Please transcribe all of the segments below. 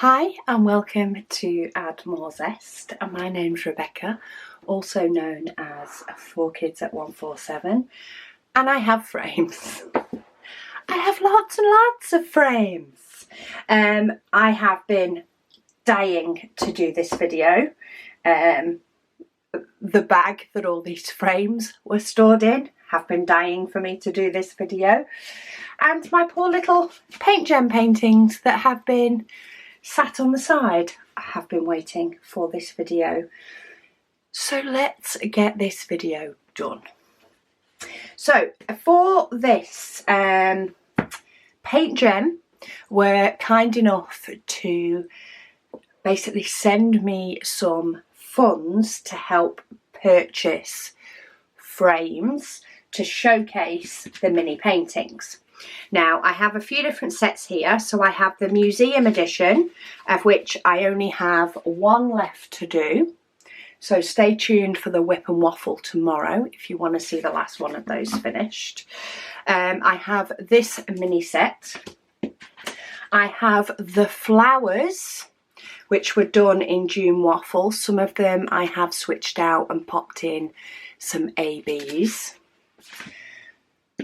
Hi and welcome to Add More Zest, and my name's Rebecca, also known as 4Kids at 147, and I have frames. I have lots and lots of frames. I have been dying to do this video. The bag that all these frames were stored in have been dying for me to do this video, and my poor little PaintGem paintings that have been sat on the side have been waiting for this video. So let's get this video done. So for this, PaintGem were kind enough to basically send me some funds to help purchase frames to showcase the mini paintings. Now I have a few different sets here. So I have the museum edition, of which I only have one left to do. So stay tuned for the whip and waffle tomorrow if you want to see the last one of those finished. I have this mini set. I have the flowers, which were done in June waffle. Some of them I have switched out and popped in some ABs.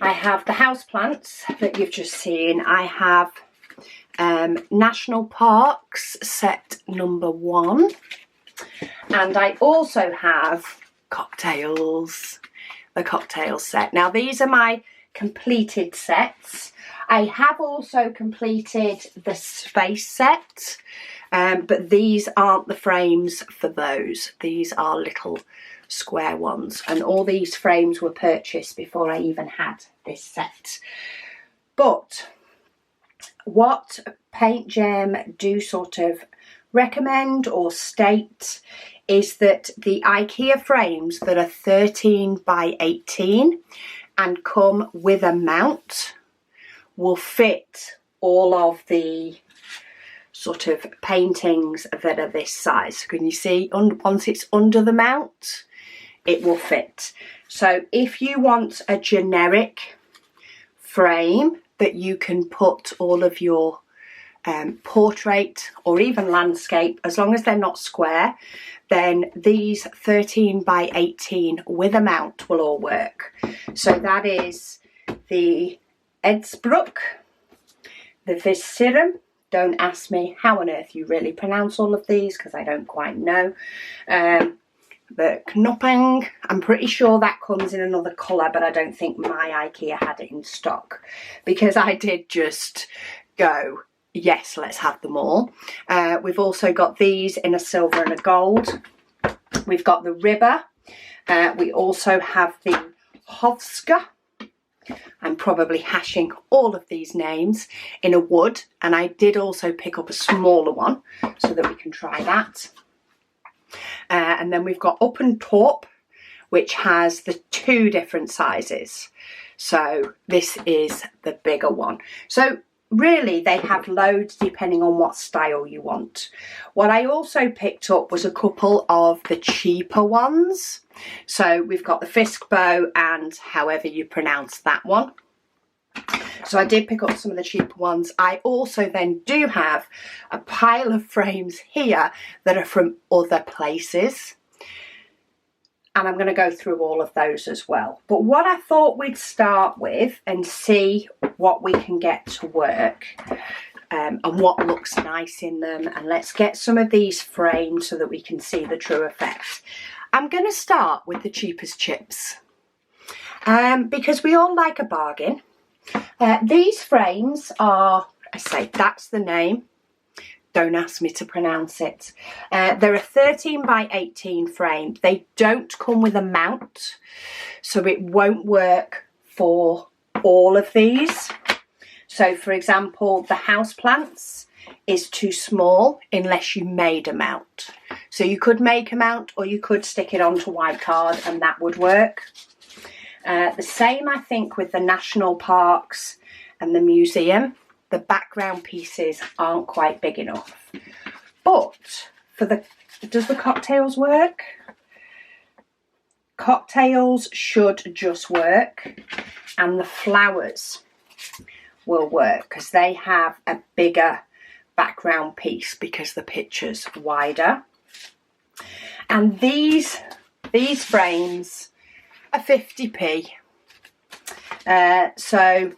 I have the houseplants that you've just seen. I have National Parks set number 1. And I also have cocktails, the cocktail set. Now these are my completed sets. I have also completed the space set, but these aren't the frames for those. These are little square ones, and all these frames were purchased before I even had this set. But what PaintGem do sort of recommend or state is that the IKEA frames that are 13 by 18 and come with a mount will fit all of the sort of paintings that are this size. Can you see, once it's under the mount, it will fit. So if you want a generic frame that you can put all of your portrait or even landscape, as long as they're not square, then these 13 by 18 with a mount will all work. So that is the Edsbruck, the Visirum. Don't ask me how on earth you really pronounce all of these because I don't quite know. The Knopping, I'm pretty sure that comes in another colour, but I don't think my IKEA had it in stock because I did just go, yes, let's have them all. We've also got these in a silver and a gold. We've got the Ribber. We also have the Hovska. I'm probably hashing all of these names, in a wood, and I did also pick up a smaller one so that we can try that. And then we've got Up and Top, which has the 2 different sizes. So this is the bigger one. So really they have loads depending on what style you want. What I also picked up was a couple of the cheaper ones. So we've got the Fiskbo and however you pronounce that one. So I did pick up some of the cheaper ones. I also then do have a pile of frames here that are from other places. And I'm going to go through all of those as well. But what I thought we'd start with and see what we can get to work and what looks nice in them. And let's get some of these framed so that we can see the true effect. I'm going to start with the cheapest chips because we all like a bargain. These frames are, I say, that's the name. Don't ask me to pronounce it. They're a 13 by 18 frame. They don't come with a mount, so it won't work for all of these. So for example, the houseplants is too small unless you made a mount. So you could make a mount or you could stick it onto white card and that would work. The same I think with the national parks and the museum. The background pieces aren't quite big enough. But for the, does the cocktails work? Cocktails should just work, and the flowers will work because they have a bigger background piece because the picture's wider. And these frames are 50p. So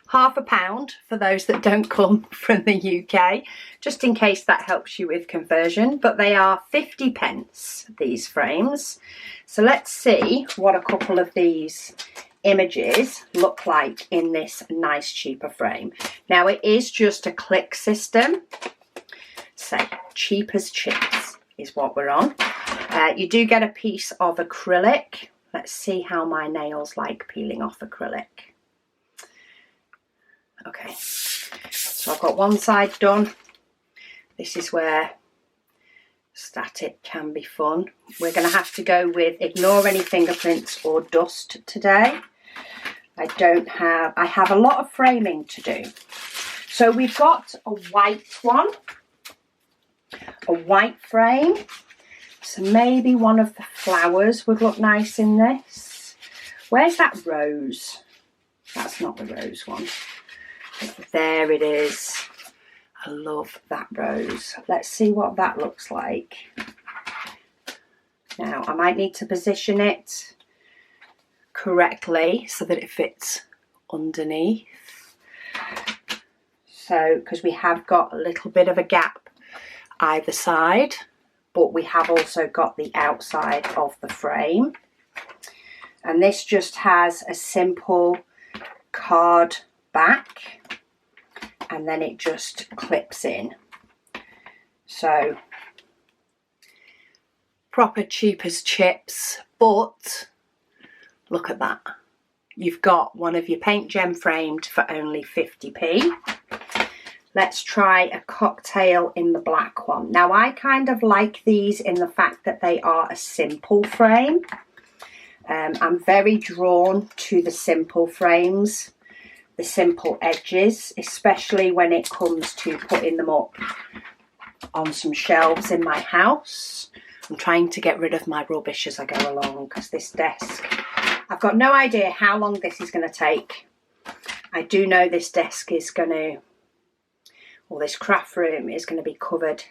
£0.50 for those that don't come from the UK, just in case that helps you with conversion. But they are 50p, these frames. So let's see what a couple of these images look like in this nice cheaper frame. Now it is just a click system, so cheap as chips is what we're on. You do get a piece of acrylic. Let's see how my nails like peeling off acrylic. Okay, so I've got one side done. This is where static can be fun. We're going to have to go with ignore any fingerprints or dust today. I have a lot of framing to do. So we've got a white one, a white frame. So maybe one of the flowers would look nice in this. Where's that rose? That's not the rose one. There it is. I love that rose. Let's see what that looks like. Now I might need to position it correctly so that it fits underneath. So, because we have got a little bit of a gap either side, but we have also got the outside of the frame. And this just has a simple card back, and then it just clips in. So proper cheap as chips, but look at that. You've got one of your PaintGem framed for only 50p. Let's try a cocktail in the black one. Now I kind of like these in the fact that they are a simple frame. I'm very drawn to the simple frames, the simple edges, especially when it comes to putting them up on some shelves in my house. I'm trying to get rid of my rubbish as I go along because this desk, I've got no idea how long this is going to take. I do know this desk is going to, or this craft room is going to be covered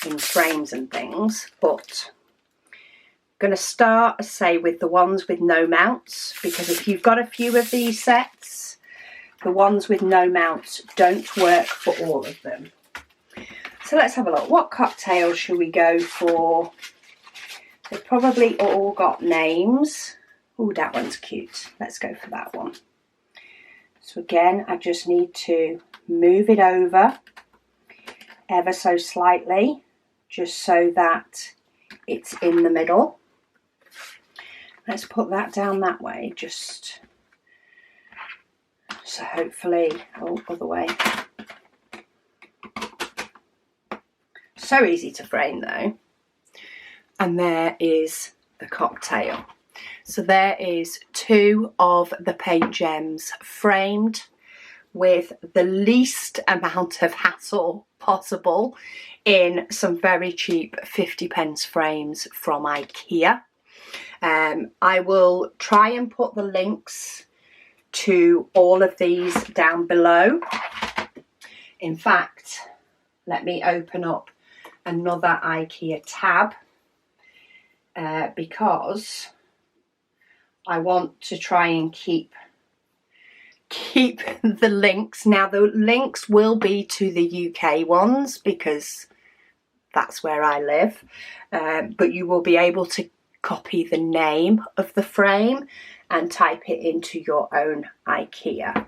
in frames and things, but I'm going to start, say, with the ones with no mounts, because if you've got a few of these sets, the ones with no mounts don't work for all of them. So let's have a look. What cocktail should we go for? They've probably all got names. Oh, that one's cute. Let's go for that one. So again, I just need to move it over ever so slightly, just so that it's in the middle. Let's put that down that way, just so hopefully, oh, other way. So easy to frame though. And there is the cocktail. So there is two of the PaintGems framed with the least amount of hassle possible in some very cheap 50p frames from IKEA. I will try and put the links to all of these down below. In fact, let me open up another IKEA tab because I want to try and keep the links. Now the links will be to the UK ones because that's where I live, but you will be able to copy the name of the frame and type it into your own IKEA,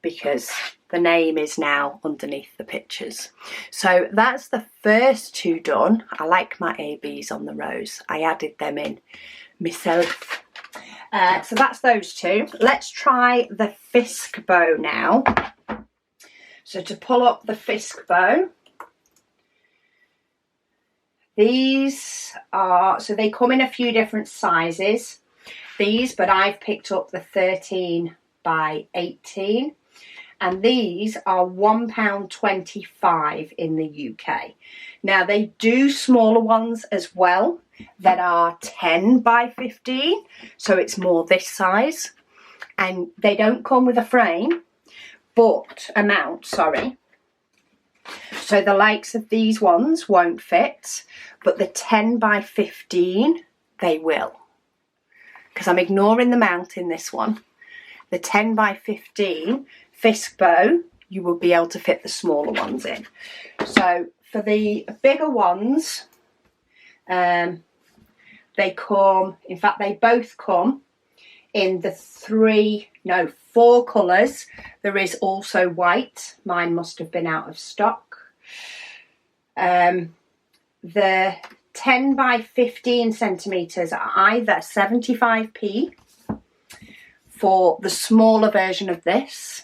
because the name is now underneath the pictures. So that's the first two done. I like my ABs on the rose. I added them in myself. So that's those two. Let's try the Fisk bow now. So to pull up the Fisk bow, these are, so they come in a few different sizes, these, but I've picked up the 13 by 18. And these are £1.25 in the UK. Now they do smaller ones as well that are 10 by 15. So it's more this size. And they don't come with a frame, amount, sorry. So the likes of these ones won't fit, but the 10 by 15, they will. Because I'm ignoring the mount in this one. The 10 by 15 Fisk bow, you will be able to fit the smaller ones in. So for the bigger ones, they come, in fact they both come in the 4 colours. There is also white. Mine must have been out of stock. The 10 by 15 centimetres are either 75p for the smaller version of this,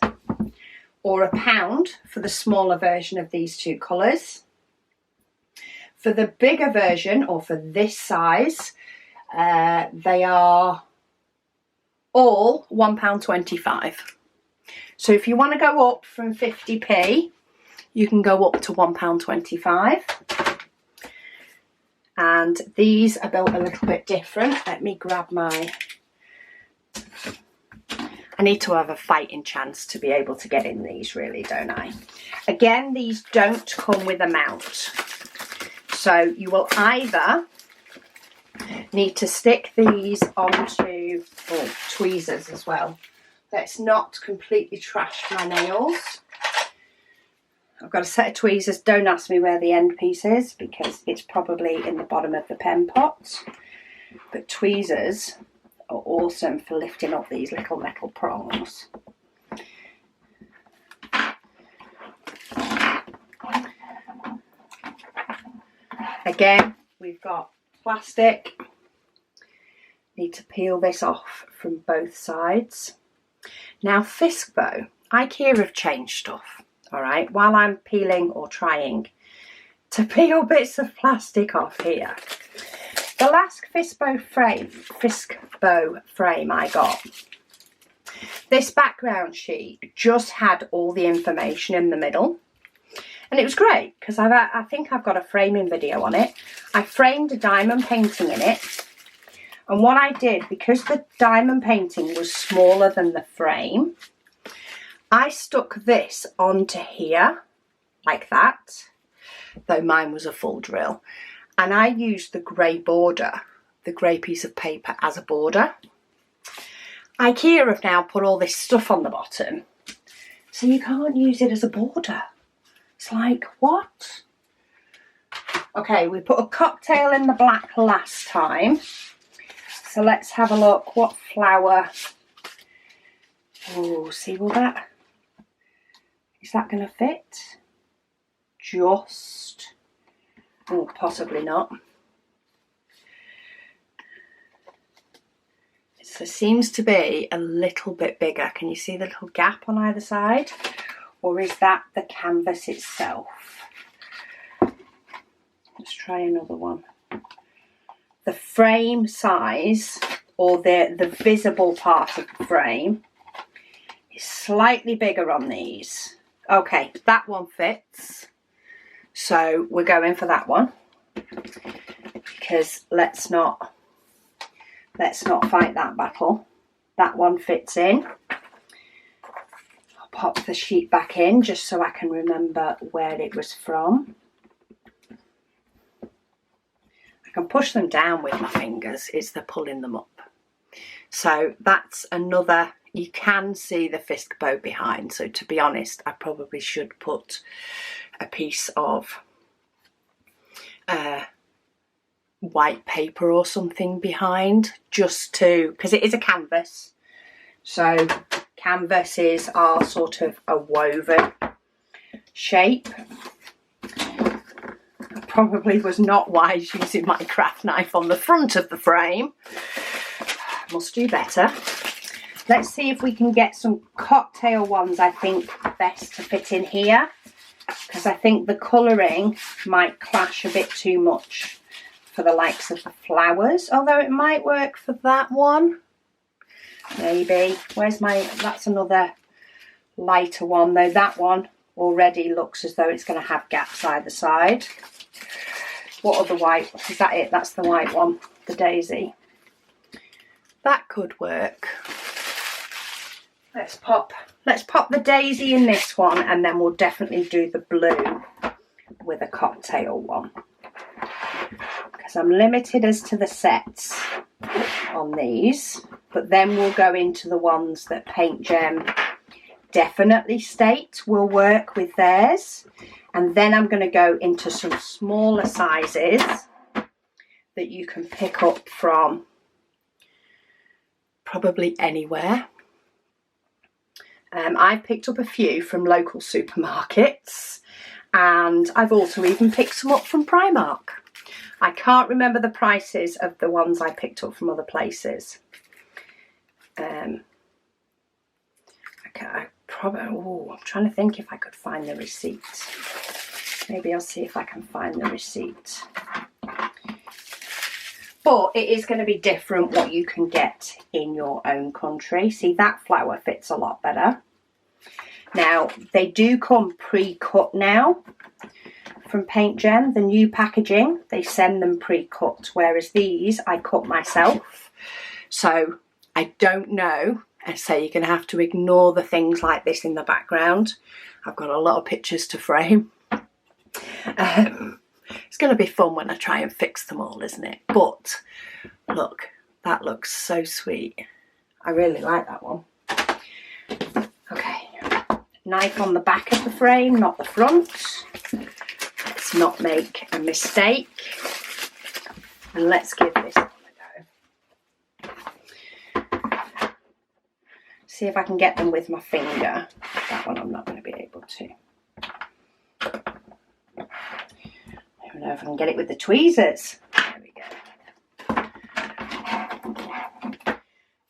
or £1 for the smaller version of these 2 colours. For the bigger version, or for this size, they are all £1.25. So if you want to go up from 50p, you can go up to £1.25. And these are built a little bit different. Let me grab my... I need to have a fighting chance to be able to get in these, really, don't I? Again, these don't come with a mount. So you will either need to stick these onto tweezers as well. Let's not completely trash my nails. I've got a set of tweezers. Don't ask me where the end piece is because it's probably in the bottom of the pen pot. But tweezers are awesome for lifting up these little metal prongs. Again, we've got plastic. Need to peel this off from both sides. Now Fisk bow, IKEA have changed stuff. All right, while I'm peeling or trying to peel bits of plastic off here. The last Fisk bow frame I got, this background sheet just had all the information in the middle. And it was great because I think I've got a framing video on it. I framed a diamond painting in it. And what I did, because the diamond painting was smaller than the frame, I stuck this onto here, like that, though mine was a full drill. And I used the grey border, the grey piece of paper as a border. IKEA have now put all this stuff on the bottom, so you can't use it as a border. It's like, what? Okay, we put a cocktail in the black last time. So let's have a look. What flower? Oh, see, will that... Is that going to fit? Just. Oh, possibly not. So it seems to be a little bit bigger. Can you see the little gap on either side? Or is that the canvas itself? Let's try another one. The frame size, or the visible part of the frame, is slightly bigger on these. Okay, that one fits. So we're going for that one. Because let's not fight that battle. That one fits in. I'll pop the sheet back in just so I can remember where it was from. I can push them down with my fingers. It's the pulling them up. So that's another. You can see the Fisk bow behind. So to be honest, I probably should put a piece of white paper or something behind, just to, because it is a canvas. So canvases are sort of a woven shape. I probably was not wise using my craft knife on the front of the frame. Must do better. Let's see if we can get some cocktail ones, I think, best to fit in here. Because I think the colouring might clash a bit too much for the likes of the flowers. Although it might work for that one. Maybe. Where's my... That's another lighter one, though. That one already looks as though it's going to have gaps either side. What other white? Is that it? That's the white one. The daisy. That could work. Let's pop let's pop the daisy in this one, and then we'll definitely do the blue with a cocktail one, because I'm limited as to the sets on these. But then we'll go into the ones that PaintGem definitely state will work with theirs, and then I'm going to go into some smaller sizes that you can pick up from probably anywhere. I've picked up a few from local supermarkets, and I've also even picked some up from Primark. I can't remember the prices of the ones I picked up from other places. I'm trying to think if I could find the receipt. Maybe I'll see if I can find the receipt. But it is going to be different what you can get in your own country. See, that flower fits a lot better. Now, they do come pre-cut now from PaintGem. The new packaging, they send them pre-cut, whereas these I cut myself. So I don't know. I say you're going to have to ignore the things like this in the background. I've got a lot of pictures to frame. It's going to be fun when I try and fix them all, isn't it? But look, that looks so sweet. I really like that one. Okay, knife on the back of the frame, not the front. Let's not make a mistake. And let's give this one a go. See if I can get them with my finger. That one I'm not going to be able to. I don't know if I can get it with the tweezers. There we go.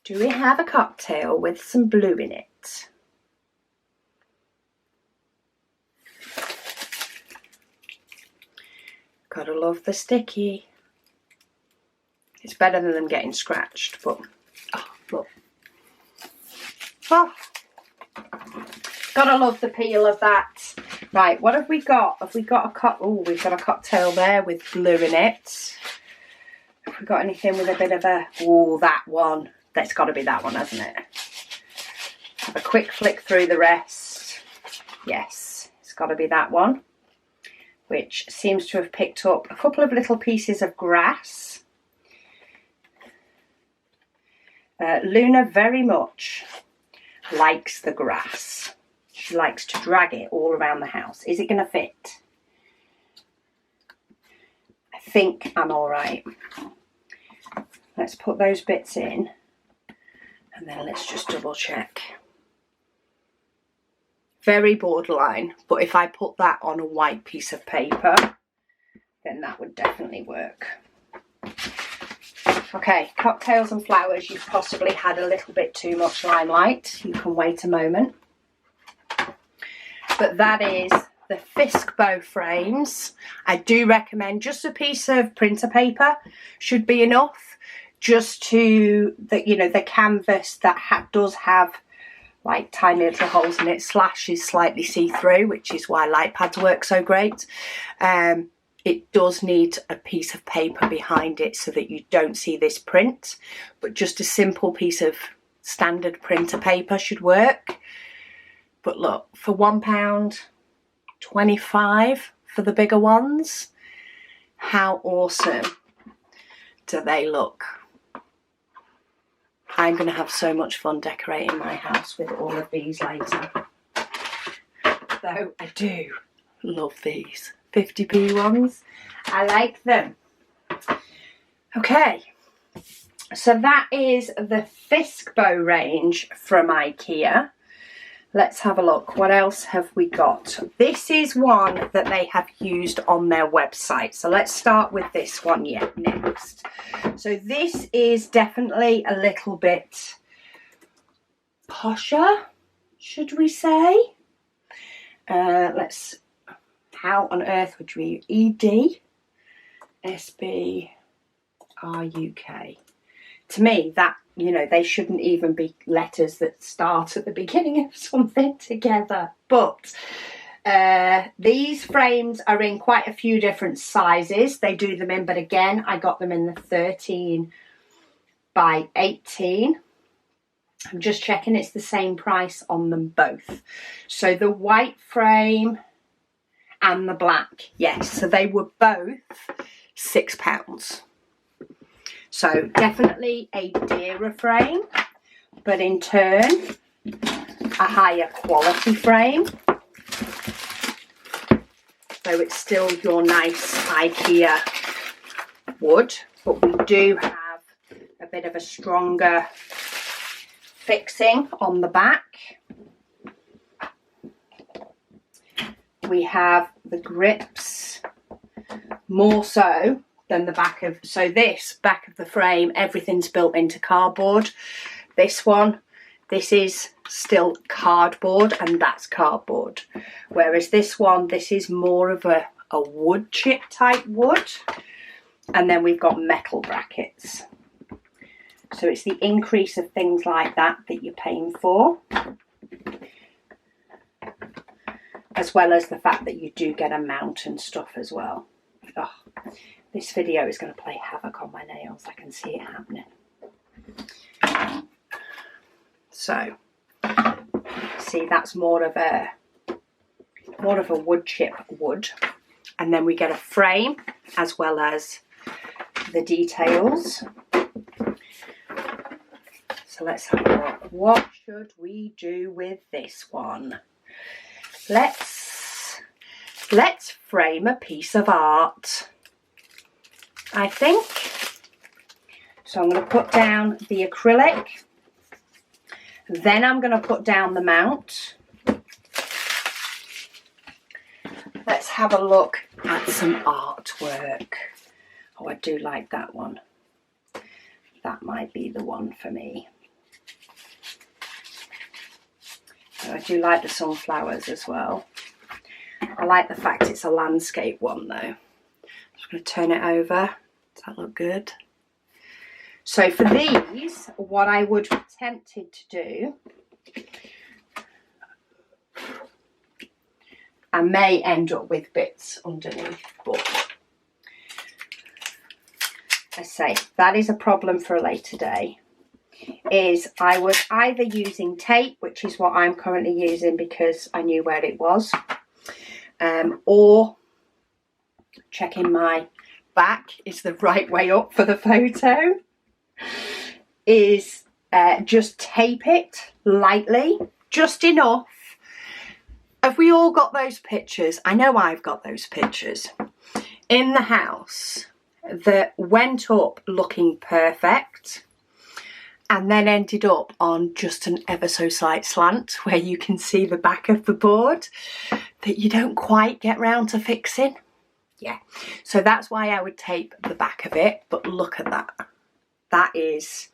Do we have a cocktail with some blue in it? Gotta love the sticky. It's better than them getting scratched, but oh, look. Oh. Gotta love the peel of that. Right, what have we got? Have we got we've got a cocktail there with blue in it. Have we got anything with a bit of a, that one. That's got to be that one, hasn't it? Have a quick flick through the rest. Yes, it's got to be that one, which seems to have picked up a couple of little pieces of grass. Luna very much likes the grass. She likes to drag it all around the house. Is it going to fit? I think I'm all right. Let's put those bits in, and then let's just double check. Very borderline, but if I put that on a white piece of paper, then that would definitely work. Okay, cocktails and flowers, you've possibly had a little bit too much limelight. You can wait a moment. But that is the Fisk bow frames. I do recommend just a piece of printer paper should be enough, just to the canvas that does have like tiny little holes in it. Slash is slightly see-through, which is why light pads work so great. It does need a piece of paper behind it so that you don't see this print, but just a simple piece of standard printer paper should work. But look, for £1.25 for the bigger ones, how awesome do they look? I'm going to have so much fun decorating my house with all of these later. Though I do love these 50p ones. I like them. Okay, so that is the Fisk bow range from IKEA. Let's have a look. What else have we got? This is one that they have used on their website. So let's start with this one next. So this is definitely a little bit posher, should we say? How on earth would we EDSBRUK? To me, that, they shouldn't even be letters that start at the beginning of something together. But these frames are in quite a few different sizes. They do them in, but again, I got them in the 13 by 18. I'm just checking it's the same price on them both. So the white frame and the black, yes, so they were both £6. So definitely a dearer frame, but in turn a higher quality frame. So it's still your nice IKEA wood, but we do have a bit of a stronger fixing on the back. We have the grips more so than the back of, so this back of the frame, everything's built into cardboard. This one, this is still cardboard and that's cardboard. Whereas this one, this is more of a wood chip type wood. And then we've got metal brackets. So it's the increase of things like that that you're paying for. As well as the fact that you do get a mount and stuff as well. Oh, this video is going to play havoc on my nails. I can see it happening. So, see, that's more of a wood chip wood. And then we get a frame as well as the details. So let's have a look. What should we do with this one? Let's frame a piece of art, I think. So I'm going to put down the acrylic. Then I'm going to put down the mount. Let's have a look at some artwork. Oh, I do like that one. That might be the one for me. So I do like the sunflowers as well. I like the fact it's a landscape one though. I'm just going to turn it over. Does that look good? So for these, what I would be tempted to do, I may end up with bits underneath, but I say that is a problem for a later day. Is I was either using tape, which is what I'm currently using because I knew where it was, or checking my back is the right way up for the photo, is just tape it lightly, just enough. Have we all got those pictures? I know I've got those pictures in the house that went up looking perfect and then ended up on just an ever so slight slant where you can see the back of the board that you don't quite get round to fixing. Yeah, so that's why I would tape the back of it, but look at that. That is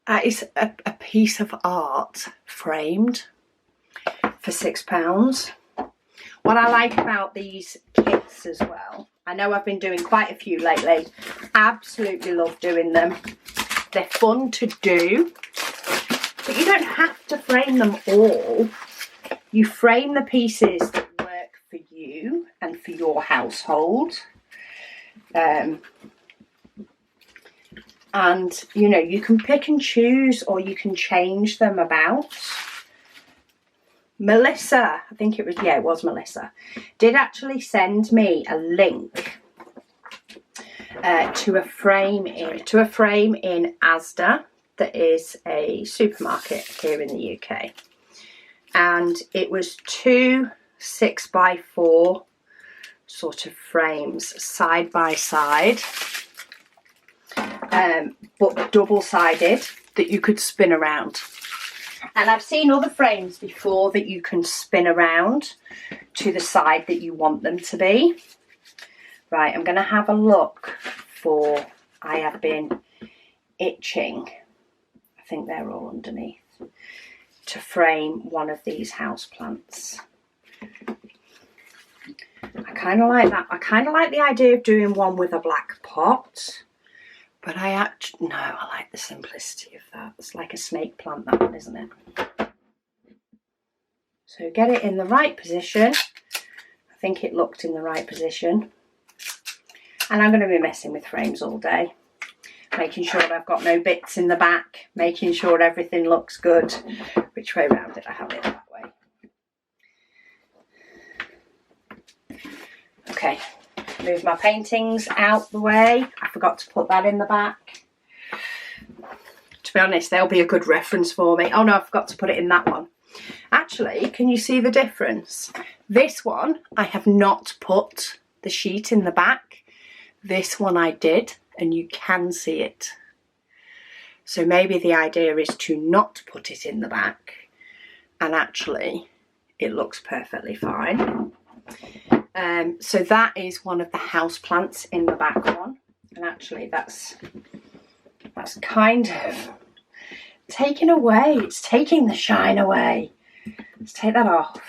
a piece of art framed for £6. What I like about these kits as well, I know I've been doing quite a few lately, absolutely love doing them. They're fun to do, but you don't have to frame them all. You frame the pieces that work for you and for your household. And, you know, you can pick and choose or you can change them about. Melissa, I think it was, yeah, it was Melissa, did actually send me a link to a frame in Asda, that is a supermarket here in the UK, and it was 2 6x4 sort of frames side by side, but double-sided, that you could spin around. And I've seen other frames before that you can spin around to the side that you want them to be. Right, I'm going to have a look for, I have been itching, I think they're all underneath, to frame one of these houseplants. I kind of like that. I kind of like the idea of doing one with a black pot, but I like the simplicity of that. It's like a snake plant, that one, isn't it? So get it in the right position. I think it looked in the right position. And I'm going to be messing with frames all day. making sure that I've got no bits in the back, making sure everything looks good. Which way round did I have it? That way. Okay, move my paintings out the way. I forgot to put that in the back. To be honest, they'll be a good reference for me. Oh no, I forgot to put it in that one. Actually, can you see the difference? This one, I have not put the sheet in the back. This one I did, and you can see it. So maybe the idea is to not put it in the back, and actually it looks perfectly fine. So that is one of the house plants in the back one, and actually that's kind of taken away. It's taking the shine away. Let's take that off.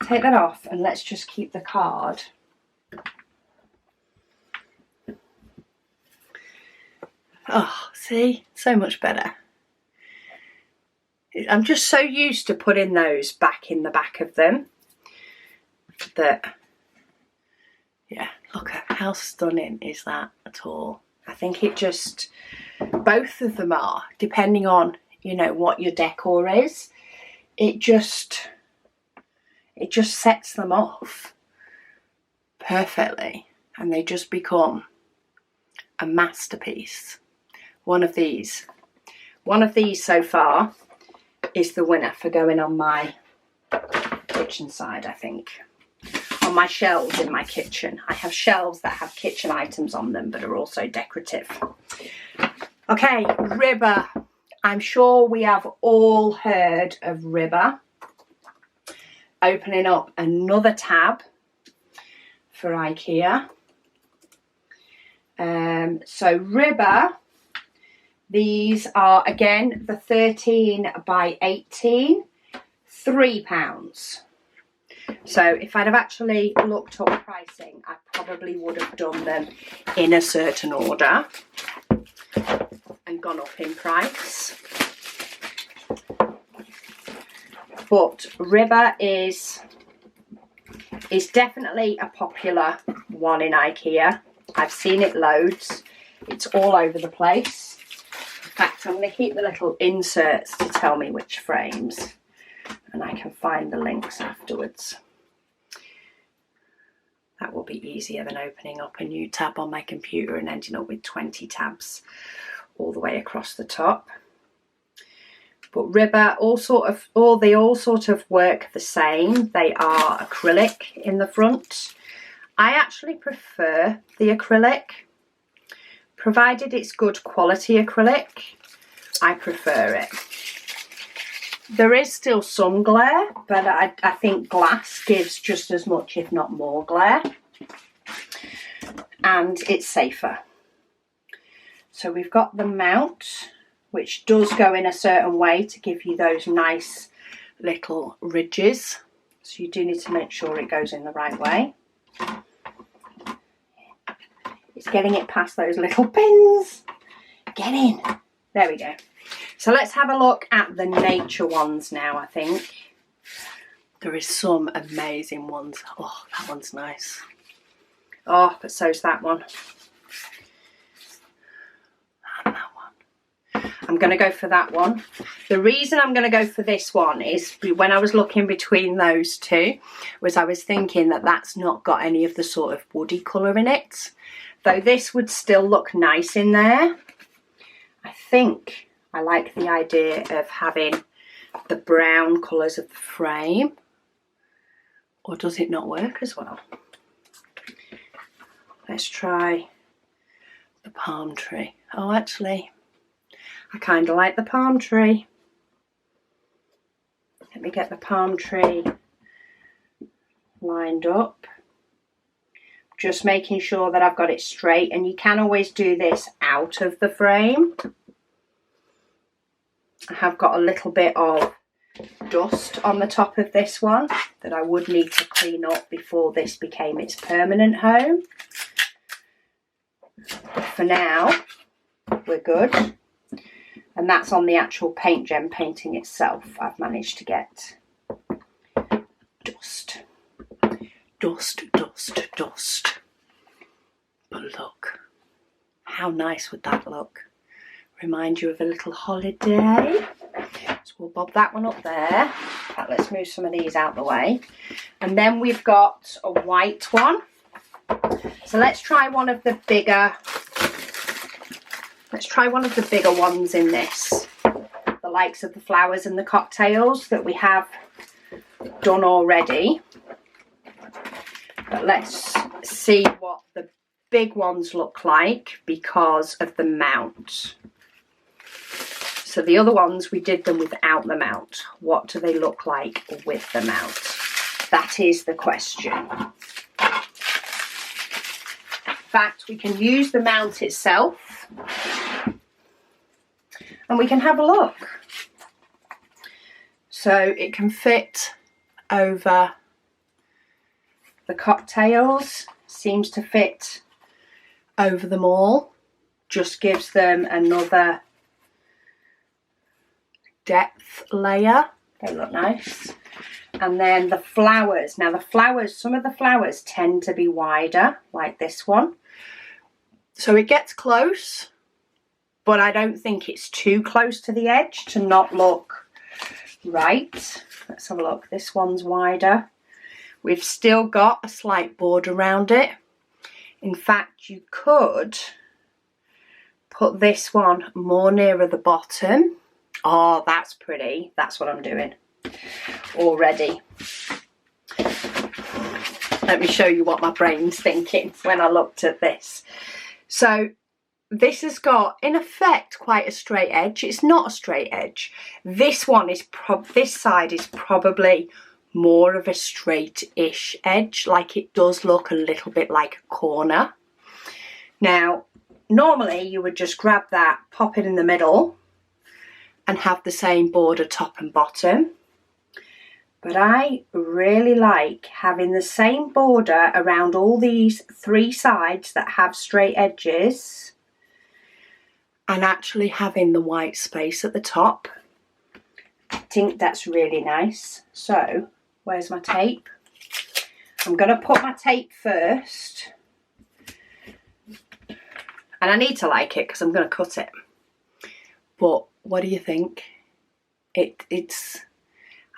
Take that off, and let's just keep the card. Oh, see, so much better. I'm just so used to putting those back in the back of them that, yeah, look at how stunning is that at all. I think it just, both of them are, depending on, you know, what your decor is, it just sets them off perfectly, and they just become a masterpiece. One of these so far is the winner for going on my kitchen side, I think. On my shelves in my kitchen. I have shelves that have kitchen items on them but are also decorative. Okay, Ribber. I'm sure we have all heard of Ribber. Opening up another tab for IKEA. So Ribber, these are again the 13 by 18, £3. So if I'd have actually looked up pricing, I probably would have done them in a certain order and gone up in price. But Ribber is definitely a popular one in IKEA. I've seen it loads. It's all over the place. In fact, I'm going to keep the little inserts to tell me which frames, and I can find the links afterwards. That will be easier than opening up a new tab on my computer and ending up with 20 tabs all the way across the top. But Ribber, they all sort of work the same. They are acrylic in the front. I actually prefer the acrylic. Provided it's good quality acrylic, I prefer it. There is still some glare, but I think glass gives just as much, if not more, glare. And it's safer. So we've got the mount, which does go in a certain way to give you those nice little ridges. So you do need to make sure it goes in the right way. It's getting it past those little pins. Get in. There we go. So let's have a look at the nature ones now, I think. There is some amazing ones. Oh, that one's nice. Oh, but so's that one. And that one. I'm going to go for that one. The reason I'm going to go for this one is when I was looking between those two, was I was thinking that that's not got any of the sort of woody colour in it. Though this would still look nice in there. I think I like the idea of having the brown colours of the frame. Or does it not work as well? Let's try the palm tree. Oh, actually, I kind of like the palm tree. Let me get the palm tree lined up. Just making sure that I've got it straight, and you can always do this out of the frame. I have got a little bit of dust on the top of this one that I would need to clean up before this became its permanent home. But for now, we're good. And that's on the actual PaintGem painting itself. I've managed to get dust. Dust, dust, dust. But look, How nice would that look? Remind you of a little holiday. So we'll bob that one up there. Right, let's move some of these out the way. And then we've got a white one. So let's try one of the bigger, ones in this. The likes of the flowers and the cocktails that we have done already. But let's see what the big ones look like because of the mount. So the other ones, we did them without the mount. What do they look like with the mount? That is the question. In fact, we can use the mount itself and we can have a look. So it can fit over the cocktails, seems to fit over them all, just gives them another depth layer. They look nice. And then the flowers. Now the flowers, some of the flowers tend to be wider, like this one. So it gets close, but I don't think it's too close to the edge to not look right. Let's have a look. This one's wider. We've still got a slight border around it. In fact, you could put this one more nearer the bottom. Oh, that's pretty. That's what I'm doing already. Let me show you what my brain's thinking when I looked at this. So this has got, in effect, quite a straight edge. It's not a straight edge. This one is this side is probably more of a straight-ish edge. Like, it does look a little bit like a corner. Now, normally you would just grab that, pop it in the middle, and have the same border top and bottom. But I really like having the same border around all these three sides that have straight edges and actually having the white space at the top. I think that's really nice. So, where's my tape? I'm going to put my tape first. And I need to like it because I'm going to cut it. But what do you think? It's,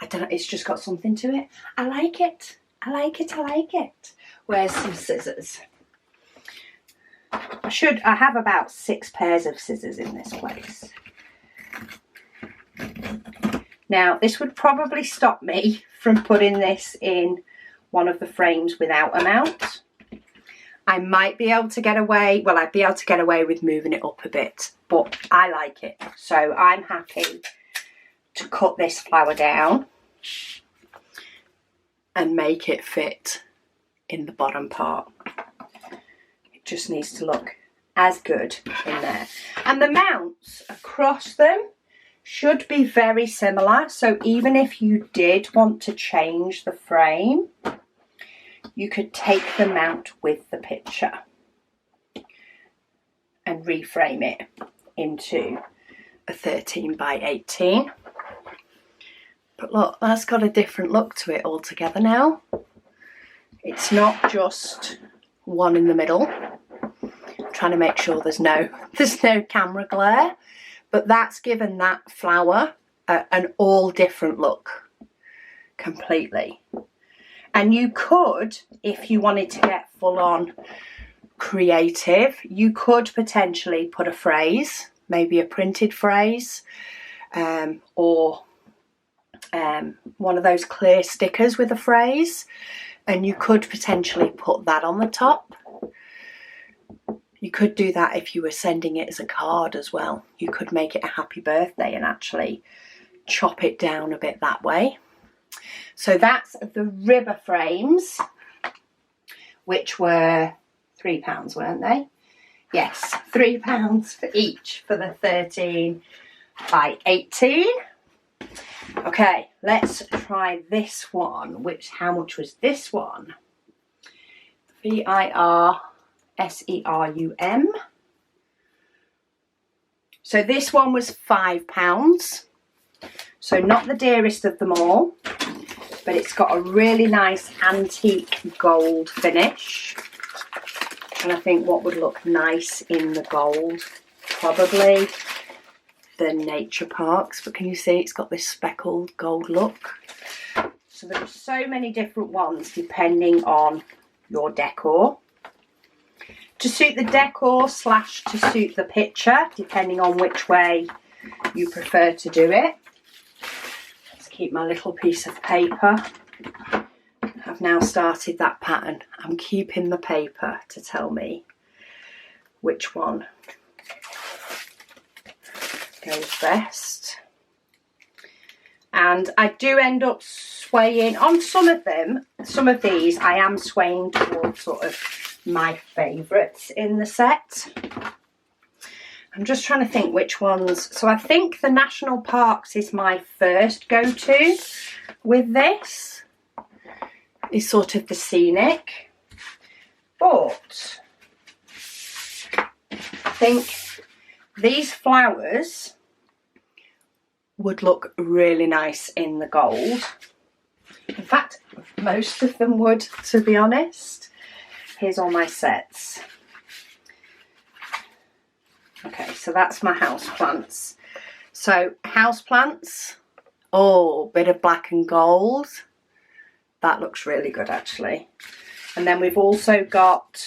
I don't know, it's just got something to it. I like it. I like it. I like it. Where's some scissors? I have about 6 pairs of scissors in this place. Now, this would probably stop me from putting this in one of the frames without a mount. I might be able to get away, well, I'd be able to get away with moving it up a bit, but I like it. So I'm happy to cut this flower down and make it fit in the bottom part. It just needs to look as good in there. And the mounts across them should be very similar. So even if you did want to change the frame, you could take the mount with the picture and reframe it into a 13 by 18. But look, that's got a different look to it altogether now. It's not just one in the middle. I'm trying to make sure there's no camera glare, but that's given that flower an all different look completely. And you could, if you wanted to get full on creative, you could potentially put a phrase, maybe a printed phrase, or one of those clear stickers with a phrase, and you could potentially put that on the top. You could do that if you were sending it as a card as well. You could make it a happy birthday and actually chop it down a bit that way. So that's the river frames, which were £3, weren't they? Yes, £3 for each for the 13 by 18. Okay, let's try this one. How much was this one? VIRSERUM. So this one was £5. So not the dearest of them all, but it's got a really nice antique gold finish. And I think what would look nice in the gold, probably the nature parks. But can you see it's got this speckled gold look? So there are so many different ones depending on your decor. To suit the decor / to suit the picture, depending on which way you prefer to do it. Let's keep my little piece of paper. I've now started that pattern. I'm keeping the paper to tell me which one goes best. And I do end up swaying on some of them. Some of these I am swaying towards sort of my favourites in the set. I'm just trying to think which ones. So I think the national parks is my first go-to with this. Is sort of the scenic, but I think these flowers would look really nice in the gold. In fact, most of them would, to be honest. Here's all my sets. Okay, so that's my houseplants. So houseplants, oh, bit of black and gold. That looks really good actually. And then we've also got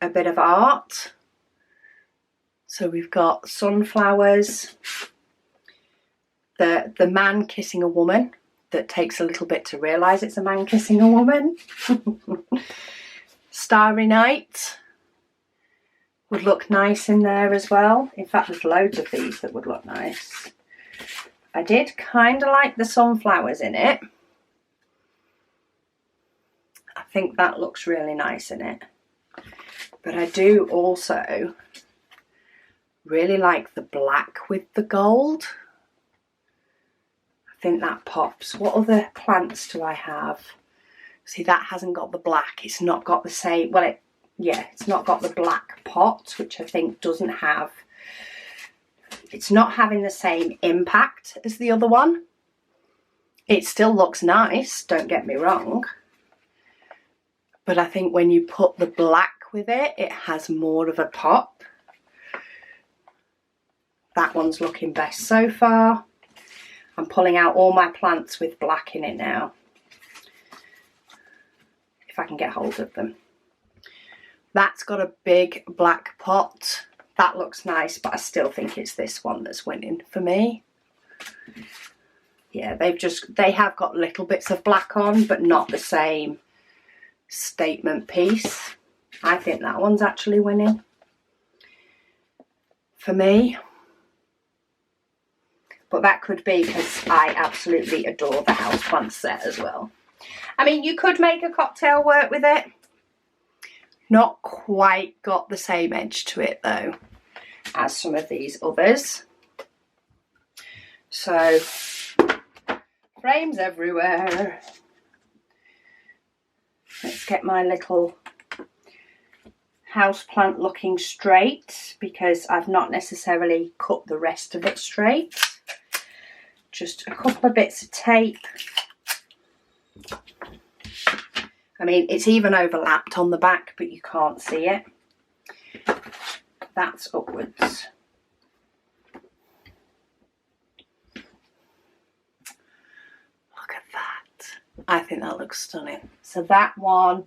a bit of art. So we've got sunflowers, the man kissing a woman that takes a little bit to realise it's a man kissing a woman. Starry Night would look nice in there as well. In fact, there's loads of these that would look nice. I did kind of like the sunflowers in it. I think that looks really nice in it. But I do also really like the black with the gold. I think that pops. What other plants do I have? See, that hasn't got the black. It's not got the same, well, it's not got the black pot, which I think doesn't have, it's not having the same impact as the other one. It still looks nice, don't get me wrong. But I think when you put the black with it, it has more of a pop. That one's looking best so far. I'm pulling out all my plants with black in it now. If I can get hold of them. That's got a big black pot. That looks nice, but I still think it's this one that's winning for me. Yeah, they have got little bits of black on, but not the same statement piece. I think that one's actually winning for me. But that could be because I absolutely adore the houseplant set as well. I mean, you could make a cocktail work with it. Not quite got the same edge to it though as some of these others. So, frames everywhere. Let's get my little houseplant looking straight, because I've not necessarily cut the rest of it straight. Just a couple of bits of tape. I mean, it's even overlapped on the back, but you can't see it. That's upwards. Look at that. I think that looks stunning. So that one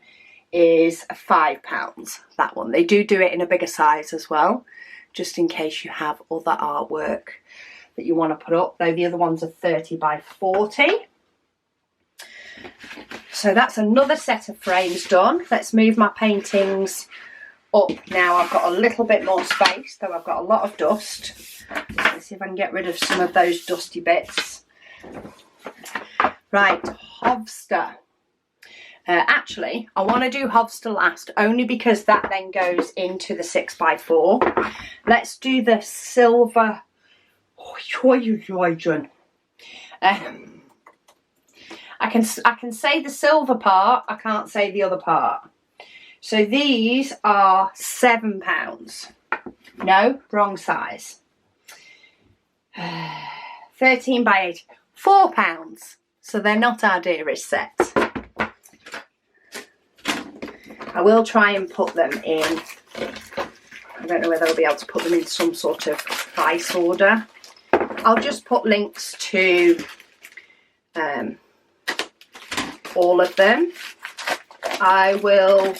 is £5, that one. They do it in a bigger size as well, just in case you have other artwork that you want to put up, though the other ones are 30 by 40. So that's another set of frames done. Let's move my paintings up now. I've got a little bit more space, though I've got a lot of dust. Let's see if I can get rid of some of those dusty bits. Right, Hovster. Actually, I want to do Hovster last, only because that then goes into the 6x4. Let's do the silver. I can say the silver part, I can't say the other part. So these are £7. No, wrong size. 13 by 8, £4. So they're not our dearest set. I will try and put them in, I don't know whether I'll be able to put them in some sort of price order. I'll just put links to all of them. I will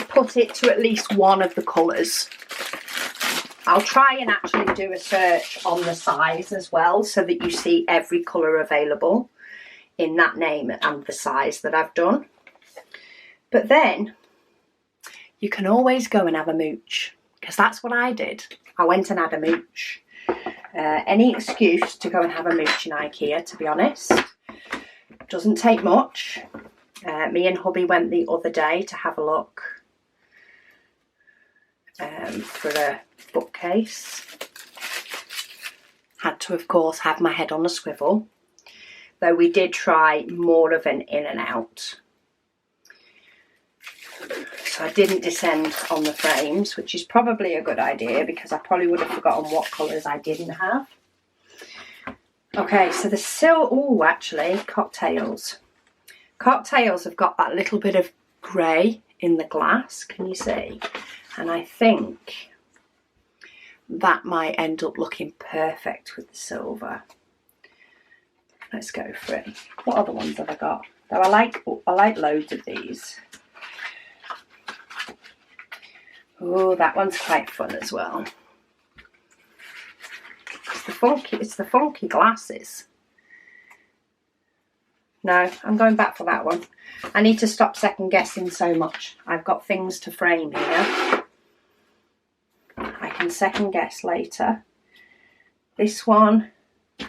put it to at least one of the colours. I'll try and actually do a search on the size as well, so that you see every colour available in that name and the size that I've done. But then you can always go and have a mooch, because that's what I did. I went and had a mooch. Any excuse to go and have a mooch in IKEA, to be honest. Doesn't take much. Me and hubby went the other day to have a look for a bookcase. Had to, of course, have my head on a swivel, though we did try more of an in and out. So I didn't descend on the frames, which is probably a good idea, because I probably would have forgotten what colours I didn't have. Okay, so the actually, cocktails. Cocktails have got that little bit of grey in the glass, can you see? And I think that might end up looking perfect with the silver. Let's go for it. What other ones have I got? Though I like loads of these. Oh, that one's quite fun as well. It's the funky glasses. No, I'm going back for that one. I need to stop second guessing so much. I've got things to frame here. I can second guess later. This one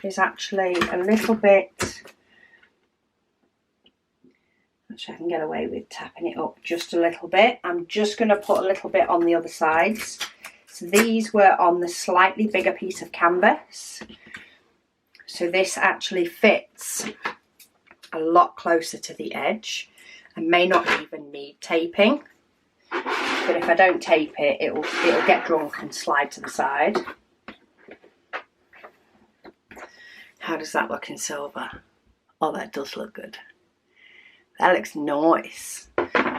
is actually a little bit... Actually, I can get away with tapping it up just a little bit. I'm just going to put a little bit on the other sides. So these were on the slightly bigger piece of canvas. So this actually fits a lot closer to the edge and may not even need taping. But if I don't tape it, it'll get drunk and slide to the side. How does that look in silver? Oh, that does look good. That looks nice.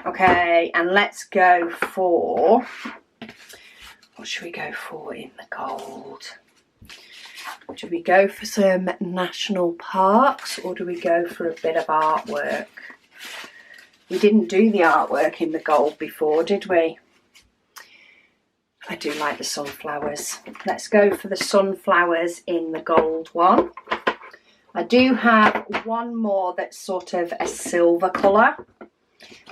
Okay, and let's go for... What should we go for in the gold? Should we go for some national parks, or do we go for a bit of artwork? We didn't do the artwork in the gold before, did we? I do like the sunflowers. Let's go for the sunflowers in the gold one. I do have one more that's sort of a silver colour,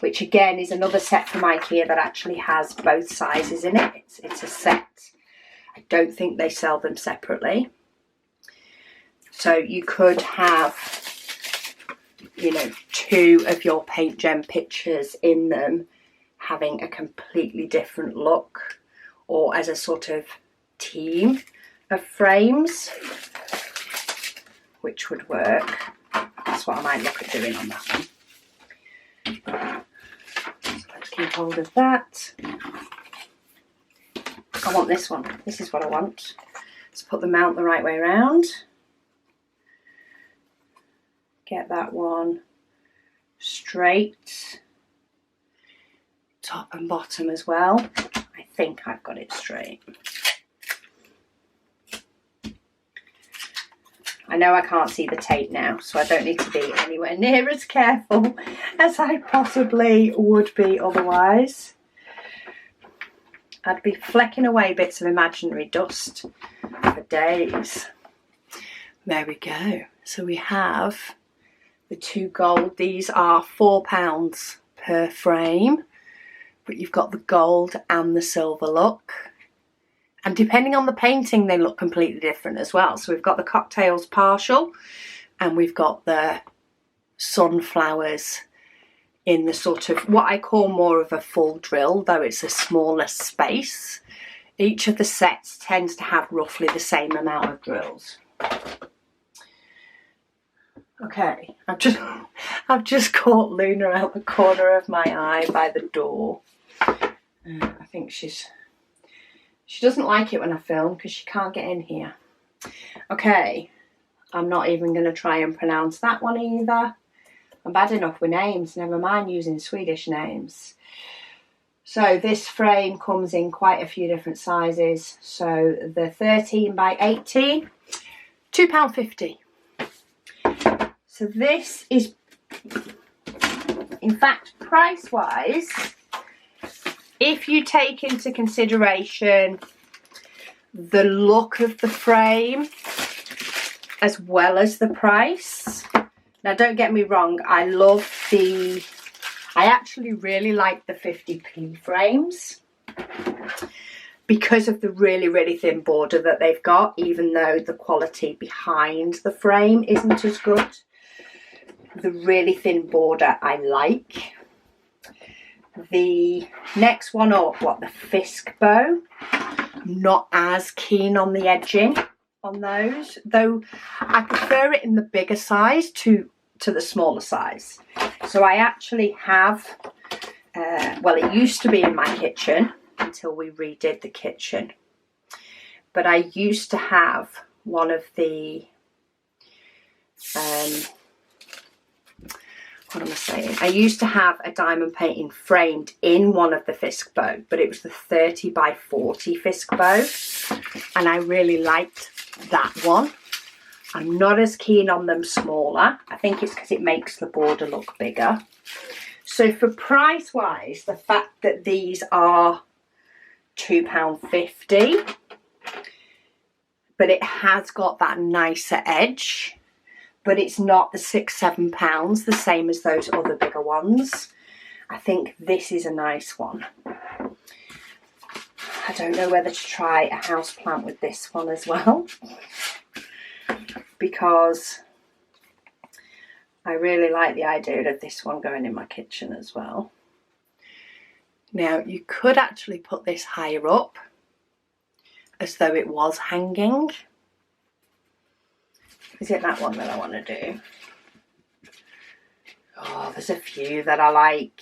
which again is another set from IKEA that actually has both sizes in it. It's a set. I don't think they sell them separately. So you could have, you know, two of your PaintGem pictures in them having a completely different look, or as a sort of team of frames, which would work. That's what I might look at doing on that one. So let's keep hold of that. I want this one. This is what I want. Let's put the mount the right way around. Get that one straight, top and bottom as well. I think I've got it straight. I know I can't see the tape now, so I don't need to be anywhere near as careful as I possibly would be otherwise. I'd be flecking away bits of imaginary dust for days. There we go. So we have the two gold. These are £4 per frame, but you've got the gold and the silver look. And depending on the painting, they look completely different as well. So we've got the cocktails partial, and we've got the sunflowers in the sort of what I call more of a full drill, though it's a smaller space. Each of the sets tends to have roughly the same amount of drills. Okay, I've just caught Luna out the corner of my eye by the door. I think she doesn't like it when I film because she can't get in here. Okay, I'm not even going to try and pronounce that one either. I'm bad enough with names, never mind using Swedish names. So this frame comes in quite a few different sizes. So the 13 by 18, £2.50. So this is, in fact, price-wise, if you take into consideration the look of the frame as well as the price. Now, don't get me wrong, I actually really like the 50p frames because of the really, really thin border that they've got, even though the quality behind the frame isn't as good. The really thin border I like. The next one up, the Fisk bow, not as keen on the edging on those, though I prefer it in the bigger size to the smaller size. So I actually have, it used to be in my kitchen until we redid the kitchen, but I used to have one of the, what am I saying? I used to have a diamond painting framed in one of the Fisk bow, but it was the 30 by 40 Fisk bow, and I really liked that one. I'm not as keen on them smaller. I think it's because it makes the border look bigger. So for price wise, the fact that these are £2.50, but it has got that nicer edge, but it's not the £6-7 the same as those other bigger ones. I think this is a nice one. I don't know whether to try a houseplant with this one as well, because I really like the idea of this one going in my kitchen as well. Now, you could actually put this higher up as though it was hanging. Is it that one that I want to do? Oh, there's a few that I like.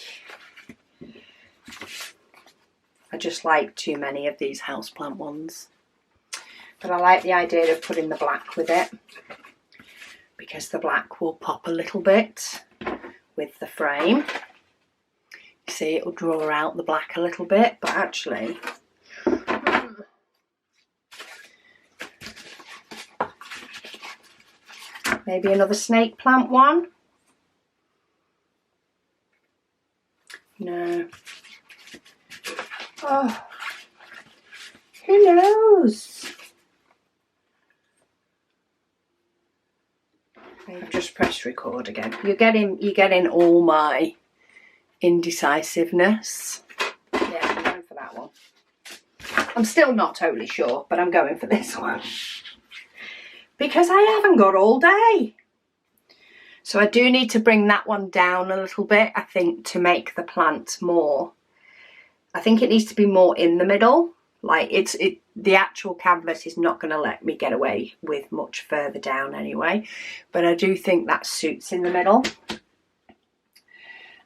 I just like too many of these houseplant ones. But I like the idea of putting the black with it, because the black will pop a little bit with the frame. You see, it'll draw out the black a little bit, but actually, maybe another snake plant one? No. Oh, who knows? I've just pressed record again. You're getting all my indecisiveness. Yeah, I'm going for that one. I'm still not totally sure, but I'm going for this one, because I haven't got all day. So I do need to bring that one down a little bit, I think, to make the plant more. I think it needs to be more in the middle. Like the actual canvas is not going to let me get away with much further down anyway. But I do think that suits in the middle.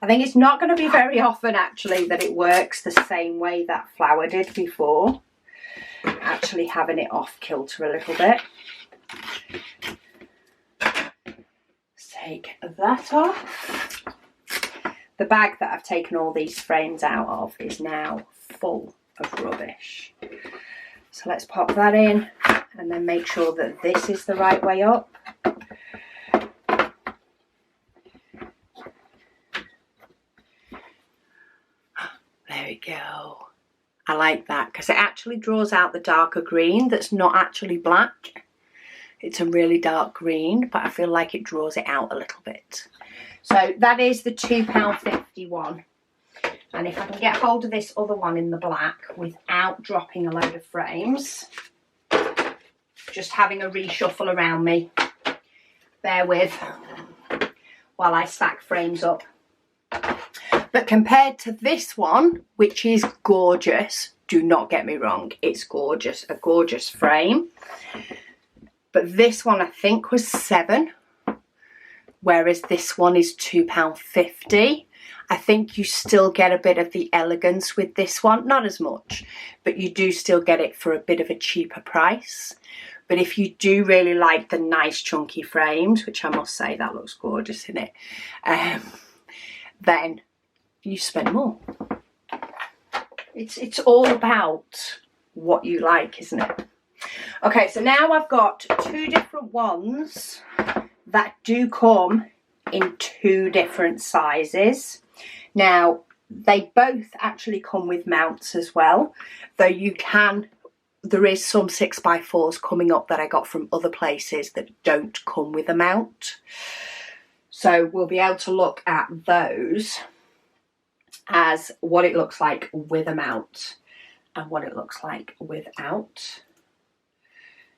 I think it's not going to be very often actually that it works the same way that flower did before. Actually having it off kilter a little bit. Let's take that off. The bag that I've taken all these frames out of is now full of rubbish. So let's pop that in and then make sure that this is the right way up. There we go. I like that because it actually draws out the darker green that's not actually black. It's a really dark green, but I feel like it draws it out a little bit. So that is the £2.50 one. And if I can get hold of this other one in the black without dropping a load of frames, just having a reshuffle around me, bear with while I stack frames up. But compared to this one, which is gorgeous, do not get me wrong, it's gorgeous, a gorgeous frame. But this one I think was £7, whereas this one is £2.50. I think you still get a bit of the elegance with this one, not as much, but you do still get it for a bit of a cheaper price. But if you do really like the nice chunky frames, which I must say that looks gorgeous in it, then you spend more. It's all about what you like, isn't it? Okay, so now I've got 2 different ones that do come in 2 different sizes. Now, they both actually come with mounts as well, though there is some 6x4s coming up that I got from other places that don't come with a mount. So we'll be able to look at those as what it looks like with a mount and what it looks like without.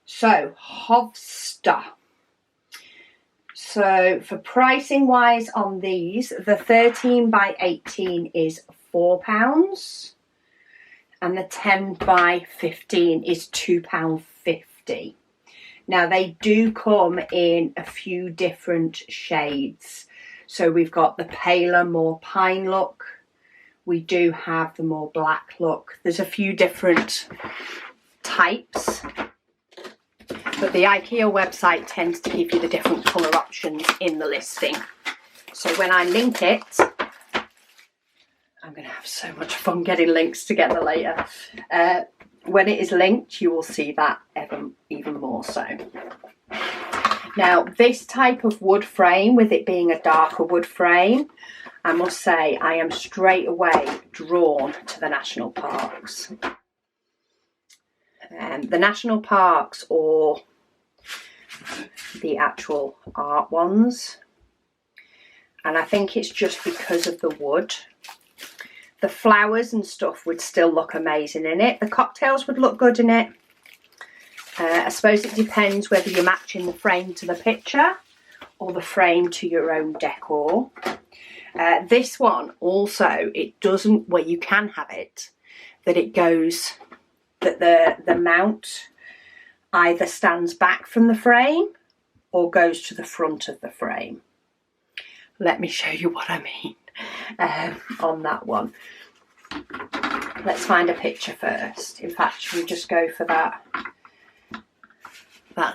So, Hovsta. So for pricing wise on these, the 13x18 is £4 and the 10x15 is £2.50. Now they do come in a few different shades. So we've got the paler, more pine look. We do have the more black look. There's a few different types. But the IKEA website tends to give you the different colour options in the listing. So when I link it, I'm going to have so much fun getting links together later. When it is linked, you will see that even more so. Now, this type of wood frame, with it being a darker wood frame, I must say I am straight away drawn to the national parks. The national parks or the actual art ones, and I think it's just because of the wood. The flowers and stuff would still look amazing in it. The cocktails would look good in it. I suppose it depends whether you're matching the frame to the picture or the frame to your own decor. This one also, it doesn't, well, you can have it that it goes, that the mount either stands back from the frame or goes to the front of the frame. Let me show you what I mean on that one. Let's find a picture first. In fact, should we just go for that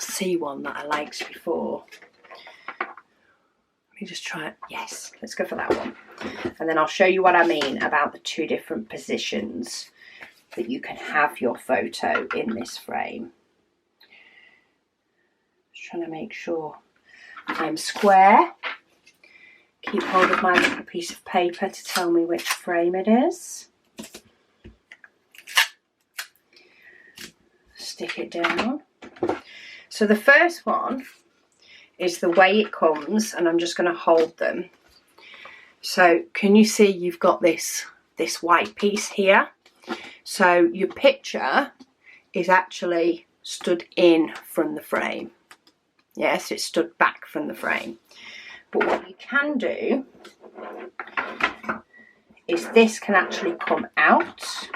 C one that I liked before? Let me just try it. Yes, let's go for that one. And then I'll show you what I mean about the 2 different positions that you can have your photo in this frame. Just trying to make sure I'm square. Keep hold of my little piece of paper to tell me which frame it is. Stick it down. So the first one is the way it comes, and I'm just going to hold them. So can you see you've got this white piece here? So your picture is actually stood in from the frame. Yes, it's stood back from the frame. But what you can do is this can actually come out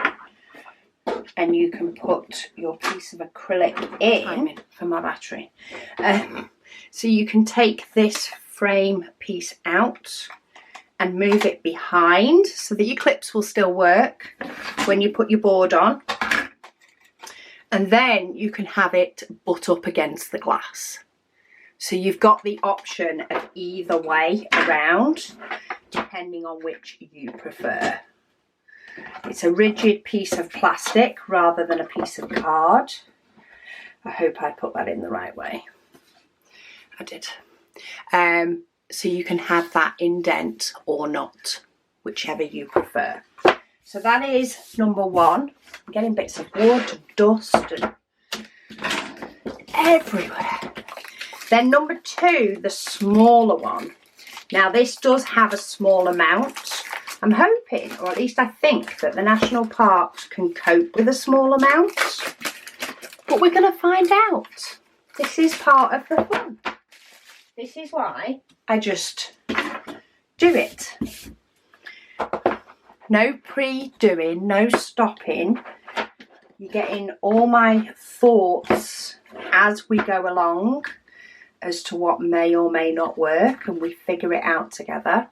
and you can put your piece of acrylic in for my battery. So you can take this frame piece out and move it behind so that your clips will still work when you put your board on. And then you can have it butt up against the glass. So you've got the option of either way around, depending on which you prefer. It's a rigid piece of plastic rather than a piece of card. I hope I put that in the right way. I did. So you can have that indent or not, whichever you prefer. So that is number 1. I'm getting bits of wood and dust and everywhere. Then number 2, the smaller one. Now this does have a small amount. I'm hoping, or at least I think, that the national parks can cope with a small amount. But we're going to find out. This is part of the fun. This is why I just do it. No pre-doing, no stopping. You're getting all my thoughts as we go along as to what may or may not work, and we figure it out together.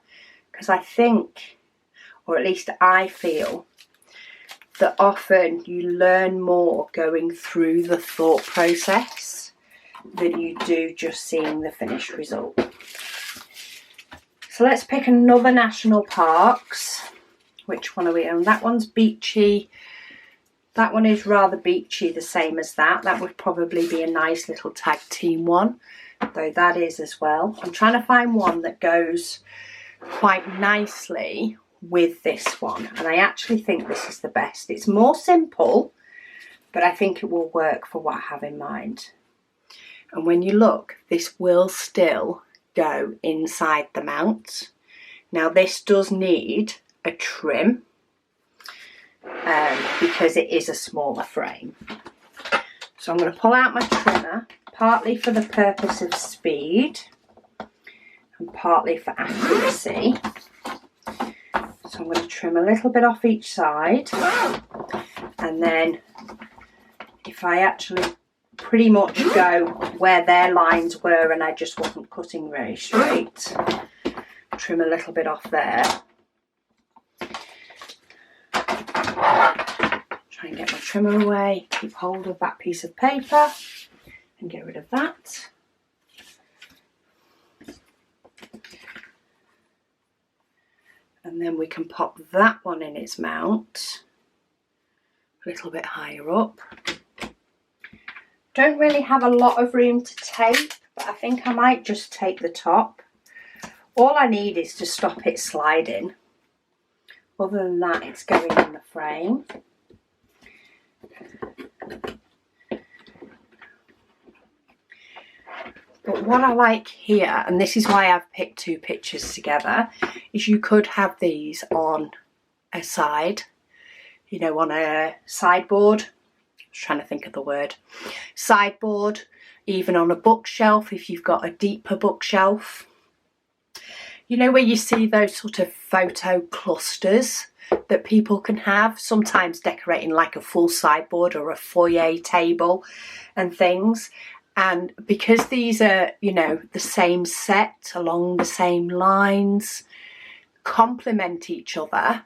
Because I think, or at least I feel, that often you learn more going through the thought process than you do just seeing the finished result. So let's pick another national parks. Which one are we on? That one's beachy. That one is rather beachy, the same as that. That would probably be a nice little tag team one, though that is as well. I'm trying to find one that goes quite nicely with this one, and I actually think this is the best. It's more simple, but I think it will work for what I have in mind. And when you look, this will still go inside the mount. Now this does need a trim because it is a smaller frame. So I'm going to pull out my trimmer, partly for the purpose of speed and partly for accuracy. So I'm going to trim a little bit off each side, and then if I actually pretty much go where their lines were and I just wasn't cutting very straight, trim a little bit off there. Try and get my trimmer away, keep hold of that piece of paper and get rid of that. And then we can pop that one in its mount a little bit higher up. Don't really have a lot of room to tape, but I think I might just tape the top. All I need is to stop it sliding. Other than that, it's going in the frame. But what I like here, and this is why I've picked two pictures together, is you could have these on a side, you know, on a sideboard. I was trying to think of the word. Sideboard, even on a bookshelf if you've got a deeper bookshelf. You know where you see those sort of photo clusters that people can have, sometimes decorating like a full sideboard or a foyer table and things. And because these are, you know, the same set along the same lines, complement each other,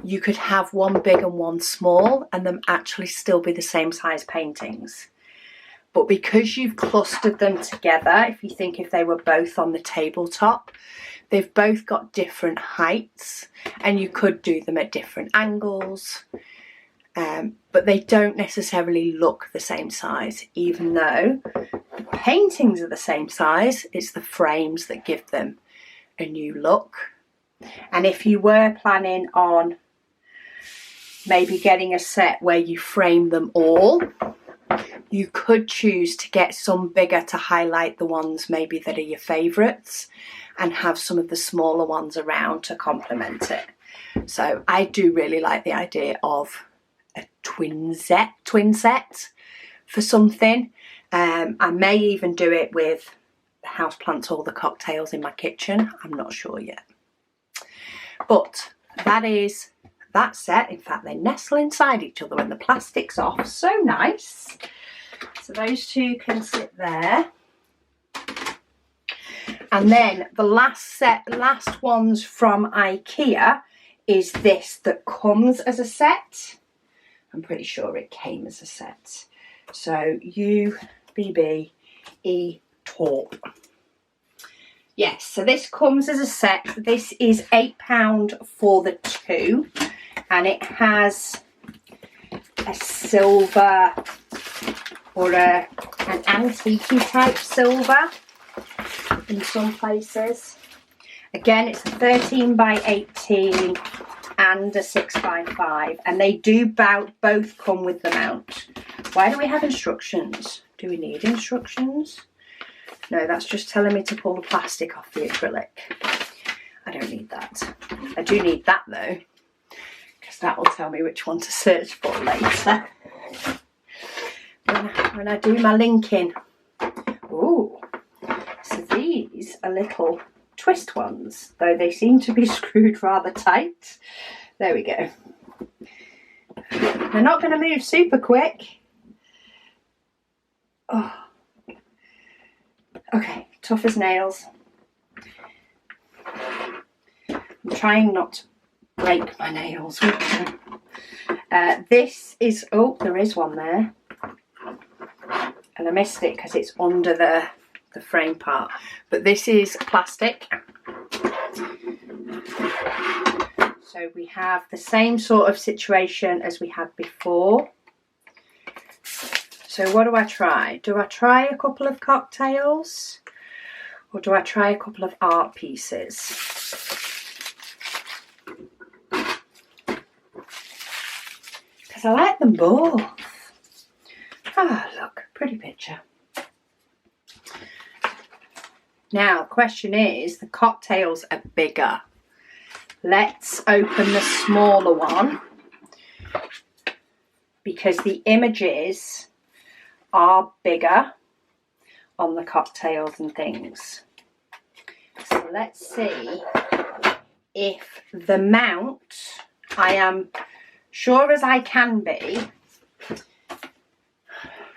you could have one big and one small and them actually still be the same size paintings. But because you've clustered them together, if you think if they were both on the tabletop, they've both got different heights and you could do them at different angles. But they don't necessarily look the same size, even though the paintings are the same size. It's the frames that give them a new look. And if you were planning on maybe getting a set where you frame them all, you could choose to get some bigger to highlight the ones maybe that are your favourites and have some of the smaller ones around to complement it. So I do really like the idea of a twin set for something. I may even do it with houseplants or the cocktails in my kitchen. I'm not sure yet. But that is that set. In fact, they nestle inside each other when the plastic's off. So nice. So those two can sit there. And then the last ones from IKEA is this that comes as a set. I'm pretty sure it came as a set. So UBB Torp. Yes, so this comes as a set. This is £8 for the two, and it has a silver or an antique type silver in some places. Again, it's a 13 by 18 and a 6 by 5, and they do both come with the mount. Why do we have instructions? Do we need instructions? No, that's just telling me to pull the plastic off the acrylic. I don't need that. I do need that though, because that will tell me which one to search for later when I do my linking. Ooh, so these are little twist ones, though they seem to be screwed rather tight. There we go. They're not going to move super quick. Oh. Okay, tough as nails. I'm trying not to break my nails with them. This is, oh, there is one there. And I missed it because it's under the frame part. But this is plastic. So we have the same sort of situation as we had before. So what do I try? Do I try a couple of cocktails? Or do I try a couple of art pieces? Because I like them both. Ah, look, pretty picture. Now, the question is, the cocktails are bigger. Let's open the smaller one because the images are bigger on the cocktails and things. So let's see if the mount, I am sure as I can be,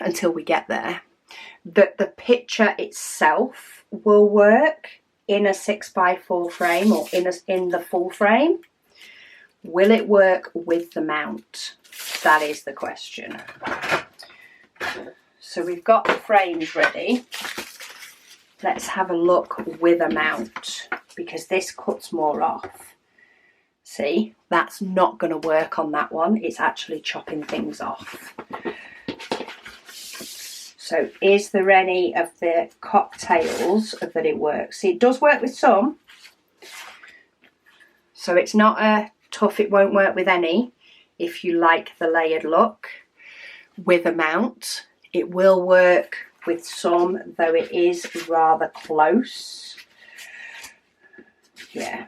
until we get there, that the picture itself will work in a 6x4 frame or in the full frame. Will it work with the mount? That is the question. So we've got the frames ready. Let's have a look with a mount because this cuts more off. See, that's not going to work on that one. It's actually chopping things off. So is there any of the cocktails that it works? See, it does work with some. So it's not a tough, it won't work with any. If you like the layered look with a mount, it will work with some, though it is rather close. Yeah.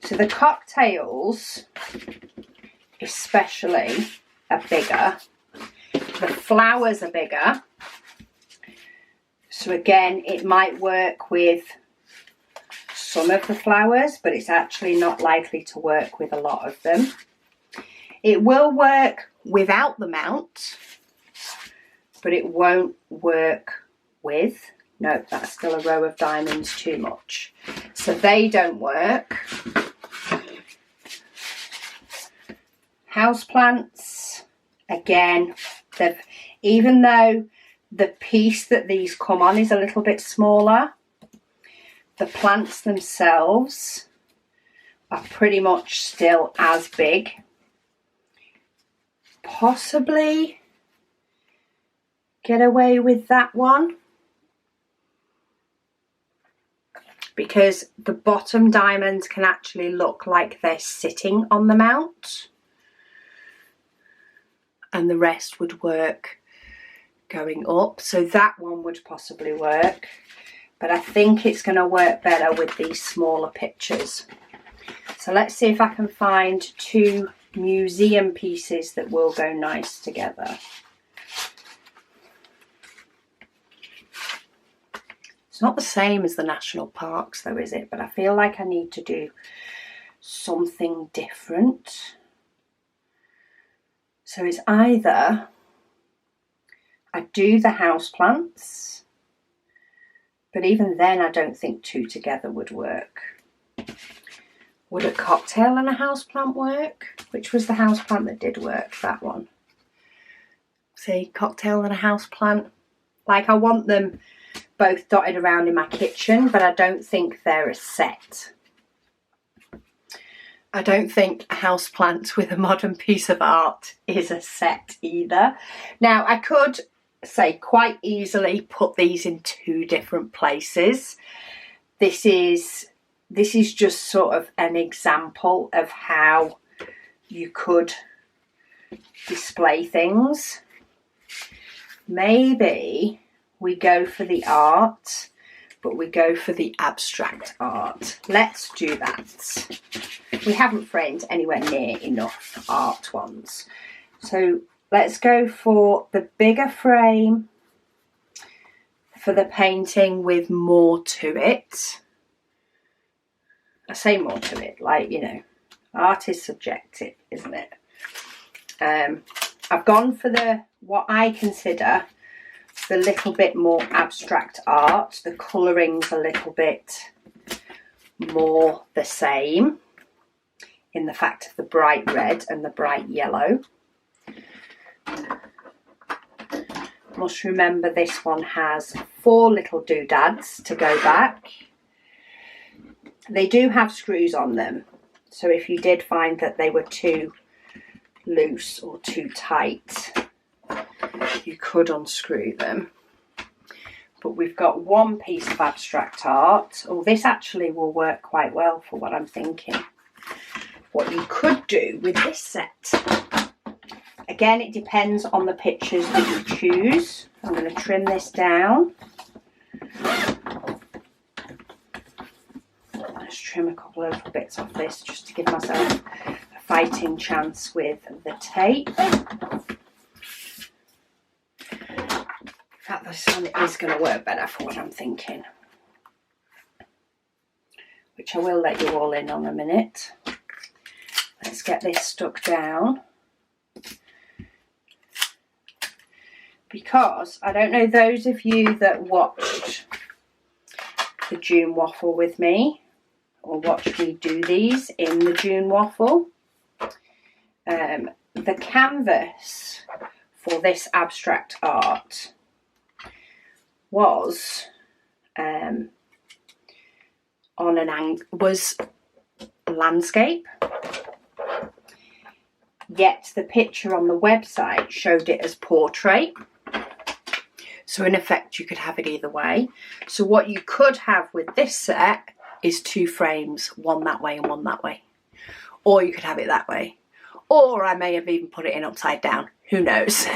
So the cocktails, especially, are bigger. The flowers are bigger. So again, it might work with some of the flowers, but it's actually not likely to work with a lot of them. It will work without the mount, but it won't work with, no, that's still a row of diamonds too much. So they don't work. Houseplants, again, even though the piece that these come on is a little bit smaller, the plants themselves are pretty much still as big. Possibly get away with that one because the bottom diamonds can actually look like they're sitting on the mount and the rest would work going up. So that one would possibly work, but I think it's going to work better with these smaller pictures. So let's see if I can find two museum pieces that will go nice together. It's not the same as the national parks though, is it? But I feel like I need to do something different. So it's either I do the houseplants, but even then I don't think two together would work. Would a cocktail and a houseplant work? Which was the houseplant that did work? That one. See, cocktail and a houseplant. Like I want them both dotted around in my kitchen, but I don't think they're a set. I don't think a houseplant with a modern piece of art is a set either. Now I could say quite easily put these in two different places. This is just sort of an example of how you could display things. Maybe we go for the art, but we go for the abstract art. Let's do that. We haven't framed anywhere near enough art ones. So let's go for the bigger frame for the painting with more to it. I say more to it, like, you know, art is subjective, isn't it? I've gone for what I consider the little bit more abstract art. The colouring's a little bit more the same in the fact of the bright red and the bright yellow. Must remember this one has 4 little doodads to go back. They do have screws on them, so if you did find that they were too loose or too tight, you could unscrew them. But we've got one piece of abstract art. Oh, this actually will work quite well for what I'm thinking. What you could do with this set, again, it depends on the pictures that you choose. I'm going to trim this down. Let's trim a couple of little bits off this just to give myself a fighting chance with the tape. In fact, this one is going to work better for what I'm thinking, which I will let you all in on a minute. Let's get this stuck down, because I don't know those of you that watched the June waffle with me or watched me do these in the June waffle. The canvas for this abstract art was was landscape, yet the picture on the website showed it as portrait. So in effect you could have it either way. So what you could have with this set is 2 frames, one that way and one that way, or you could have it that way, or I may have even put it in upside down, who knows.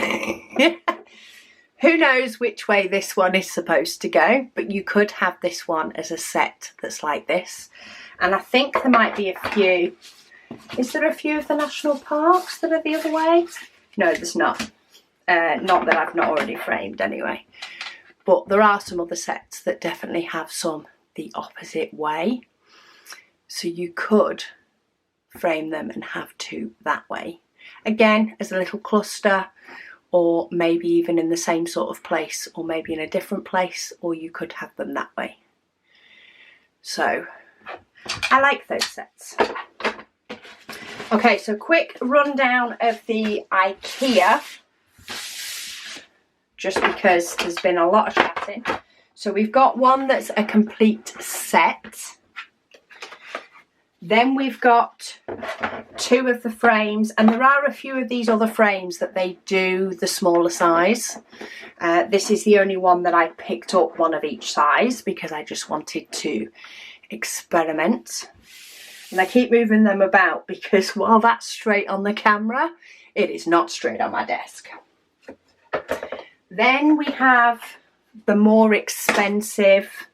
Who knows which way this one is supposed to go, but you could have this one as a set that's like this. And I think there might be a few. Is there a few of the national parks that are the other way? No, there's not. Not that I've not already framed anyway. But there are some other sets that definitely have some the opposite way. So you could frame them and have 2 that way. Again, as a little cluster, or maybe even in the same sort of place, or maybe in a different place, or you could have them that way. So I like those sets. Okay, so quick rundown of the IKEA, just because there's been a lot of chatting. So we've got one that's a complete set. Then we've got 2 of the frames, and there are a few of these other frames that they do the smaller size. This is the only one that I picked up one of each size because I just wanted to experiment. And I keep moving them about because while that's straight on the camera, it is not straight on my desk. Then we have the more expensive,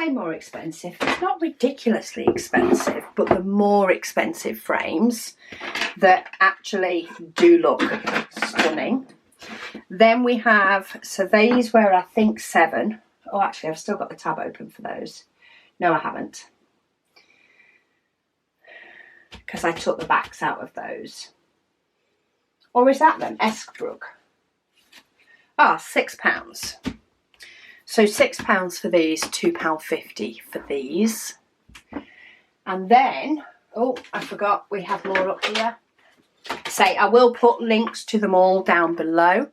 more expensive, it's not ridiculously expensive, but the more expensive frames that actually do look stunning. Then we have, so these were I think 7. Oh, actually I've still got the tab open for those. No, I haven't, because I took the backs out of those. Or is that them? Esquebrook. Ah, £6. So £6 for these, £2.50 for these. And then, oh, I forgot we have more up here. Say, I will put links to them all down below.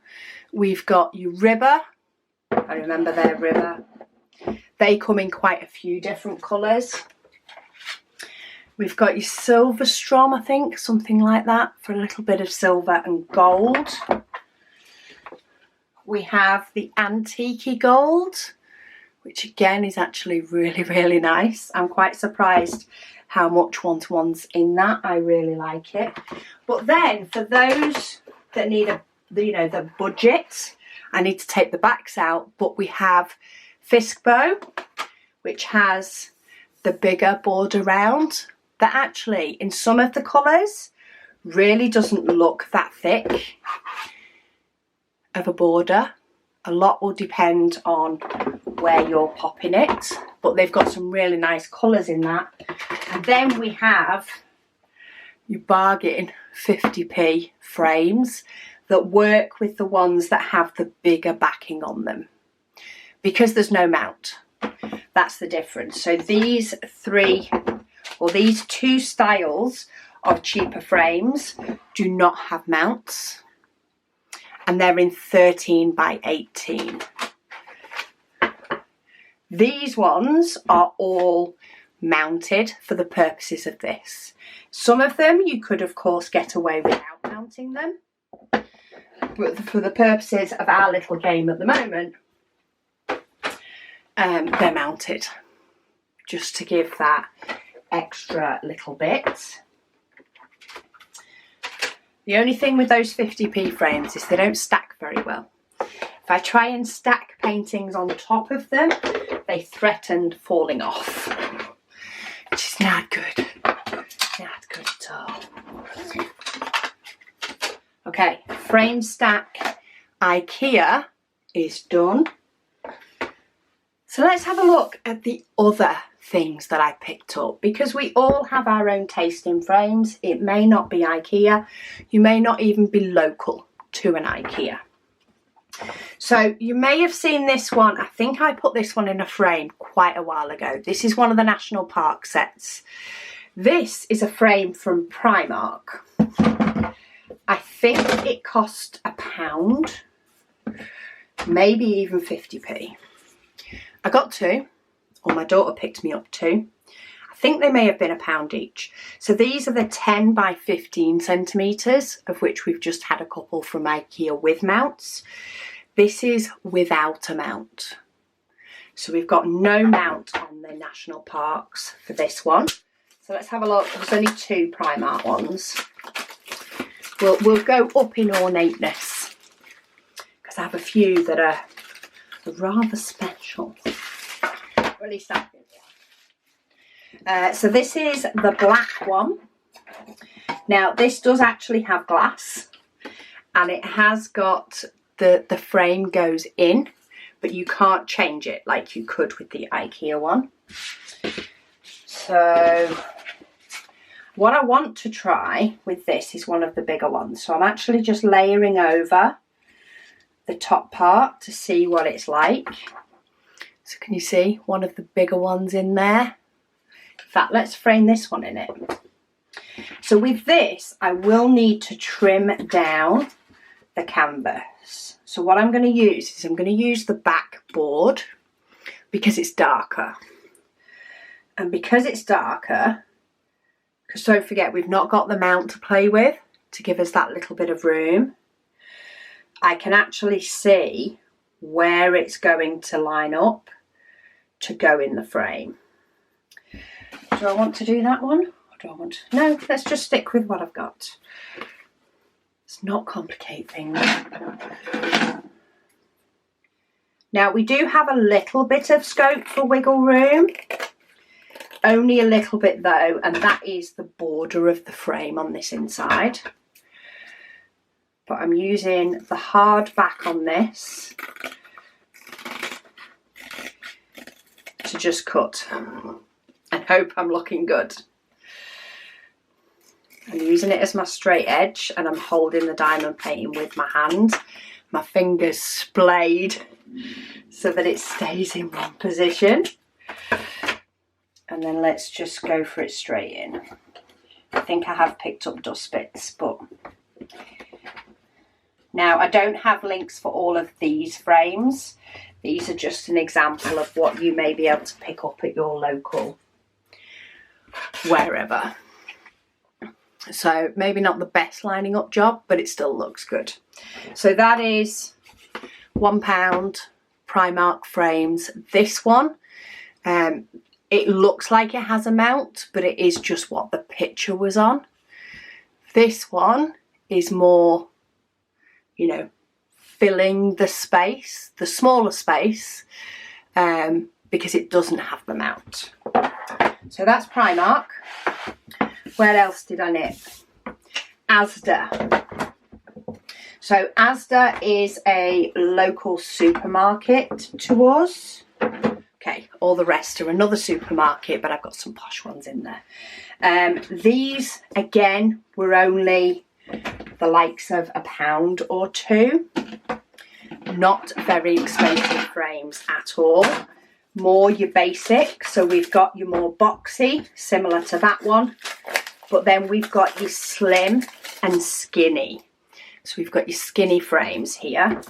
We've got your River. I remember their River. They come in quite a few different colours. We've got your Silver Strom, I think, something like that, for a little bit of silver and gold. We have the Antique Gold, which again is actually really, really nice. I'm quite surprised how much 1-to-1's in that. I really like it. But then for those that need the budget, I need to take the backs out, but we have Fiskbo, which has the bigger border round, that actually in some of the colours really doesn't look that thick of a border. A lot will depend on where you're popping it, but they've got some really nice colours in that. And then we have your bargain 50p frames that work with the ones that have the bigger backing on them, because there's no mount. That's the difference. So these 3 or these two styles of cheaper frames do not have mounts, and they're in 13 by 18. These ones are all mounted for the purposes of this. Some of them you could of course get away without mounting them, but for the purposes of our little game at the moment, they're mounted, just to give that extra little bit. The only thing with those 50p frames is they don't stack very well. If I try and stack paintings on top of them, they threatened falling off, which is not good. Not good at all. Okay, frame stack IKEA is done. So let's have a look at the other things that I picked up, because we all have our own taste in frames. It may not be IKEA. You may not even be local to an IKEA. So you may have seen this one. I think I put this one in a frame quite a while ago. This is one of the National Park sets. This is a frame from Primark. I think it cost £1, maybe even 50p. I got two, or my daughter picked me up two. I think they may have been £1 each. So these are the 10 by 15 centimetres, of which we've just had a couple from IKEA with mounts. This is without a mount. So we've got no mount on the national parks for this one. So let's have a look. There's only two Primark ones. We'll go up in ornateness, because I have a few that are rather special. Or at least I think. So this is the black one. Now this does actually have glass, and it has got the frame goes in, but you can't change it like you could with the IKEA one. So what I want to try with this is one of the bigger ones. So I'm actually just layering over the top part to see what it's like. So can you see one of the bigger ones in there? In fact, let's frame this one in it. So with this, I will need to trim down the canvas. So what I'm going to use is I'm going to use the back board because it's darker. And because it's darker, because don't forget we've not got the mount to play with to give us that little bit of room, I can actually see where it's going to line up to go in the frame. Do I want to do that one? Or do I want to? No, let's just stick with what I've got. Let's not complicate things. Now we do have a little bit of scope for wiggle room. Only a little bit though, and that is the border of the frame on this inside. But I'm using the hard back on this to just cut and hope I'm looking good. I'm using it as my straight edge, and I'm holding the diamond painting with my hand. My fingers splayed so that it stays in one position. And then let's just go for it straight in. I think I have picked up dust bits, but now I don't have links for all of these frames. These are just an example of what you may be able to pick up at your local wherever. So maybe not the best lining up job, but it still looks good. So that is £1 Primark frames. This one, it looks like it has a mount, but it is just what the picture was on. This one is more, you know, filling the space, the smaller space, because it doesn't have the mount. So that's Primark. Where else did I nip? Asda. So Asda is a local supermarket to us. Okay, all the rest are another supermarket, but I've got some posh ones in there. These, again, were only the likes of £1 or £2. Not very expensive frames at all. more your basic. So we've got your more boxy, similar to that one, but then we've got your slim and skinny. So we've got your skinny frames here.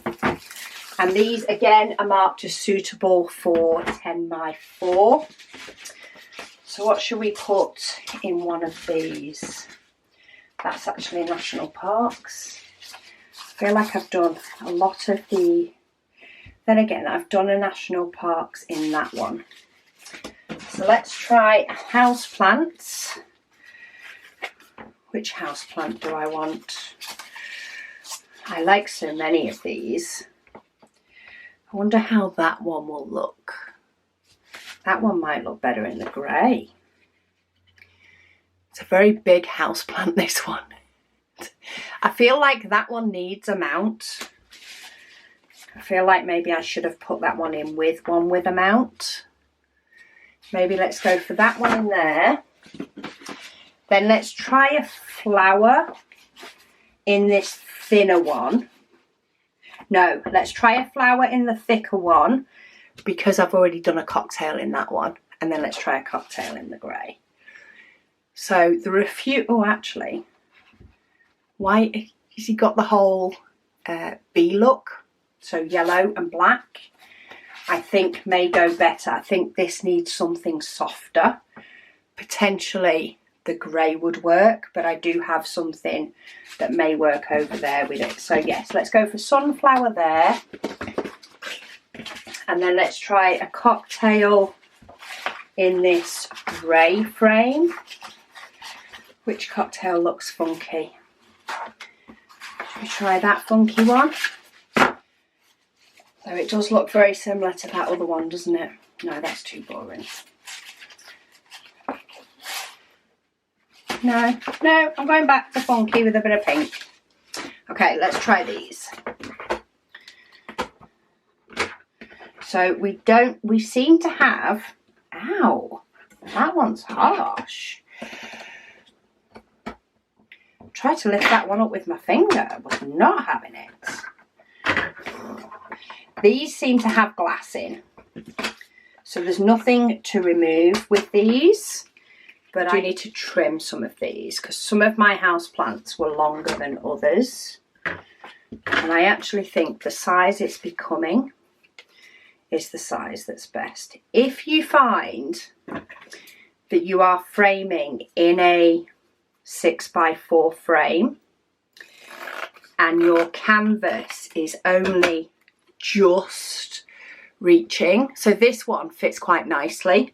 And these again are marked as suitable for 10 by 4. So what should we put in one of these? That's actually national parks. I feel like I've done a lot of the, then again, I've done a national parks in that one. So let's try houseplants. Which houseplant do I want? I like so many of these. I wonder how that one will look. That one might look better in the grey. It's a very big houseplant, this one. I feel like that one needs a mount. I feel like maybe I should have put that one in with one with a mount. Maybe let's go for that one in there. Then let's try a flower in this thinner one. No, let's try a flower in the thicker one because I've already done a cocktail in that one. And then let's try a cocktail in the grey. So there are a few, oh actually, why has he got the whole bee look? So yellow and black, I think may go better. I think this needs something softer. Potentially the grey would work, but I do have something that may work over there with it. So yes, let's go for sunflower there. And then let's try a cocktail in this grey frame. Which cocktail looks funky? Should we try that funky one? So it does look very similar to that other one, doesn't it? No, that's too boring. No, I'm going back to funky with a bit of pink. Okay, let's try these. So we seem to have, ow, that one's harsh. Try to lift that one up with my finger, was not having it. These seem to have glass in, so there's nothing to remove with these, but I need to trim some of these because some of my houseplants were longer than others, and I actually think the size it's becoming is the size that's best. If you find that you are framing in a 6x4 frame and your canvas is only just reaching, so this one fits quite nicely,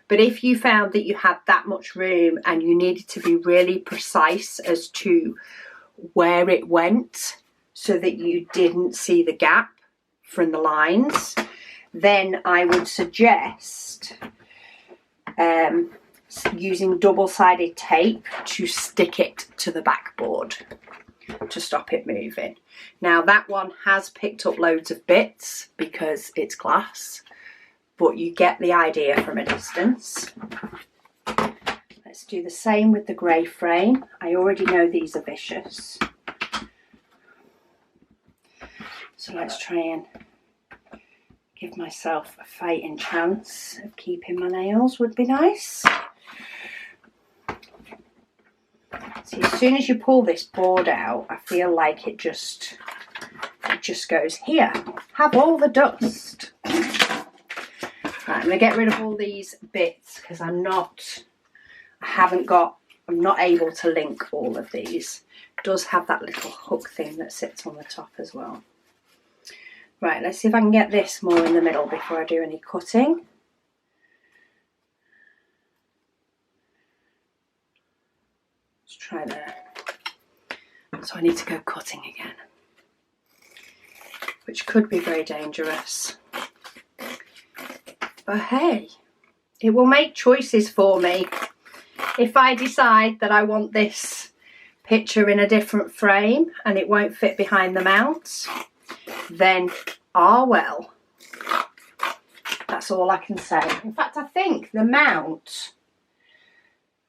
but if you found that you had that much room and you needed to be really precise as to where it went so that you didn't see the gap from the lines, then I would suggest using double-sided tape to stick it to the backboard to stop it moving. Now that one has picked up loads of bits because it's glass, but you get the idea from a distance. Let's do the same with the grey frame. I already know these are vicious. So let's try and give myself a fighting chance of keeping my nails would be nice. See, as soon as you pull this board out, I feel like it just goes, here, have all the dust. Right, I'm going to get rid of all these bits because I'm not able to link all of these. It does have that little hook thing that sits on the top as well. Right, let's see if I can get this more in the middle before I do any cutting. Let's try there. So I need to go cutting again, which could be very dangerous. But hey, it will make choices for me. If I decide that I want this picture in a different frame and it won't fit behind the mount, then well, that's all I can say. In fact, I think the mount,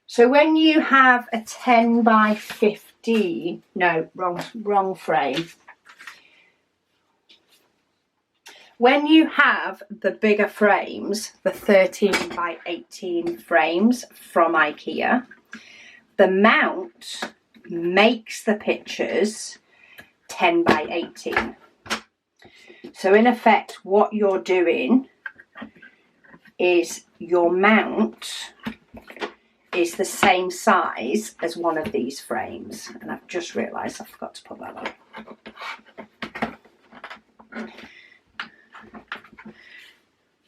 so when you have a 10 by 15, no, wrong frame. When you have the bigger frames, the 13 by 18 frames from IKEA, the mount makes the pictures 10 by 18. So in effect, what you're doing is your mount is the same size as one of these frames. And I've just realised I forgot to put that on.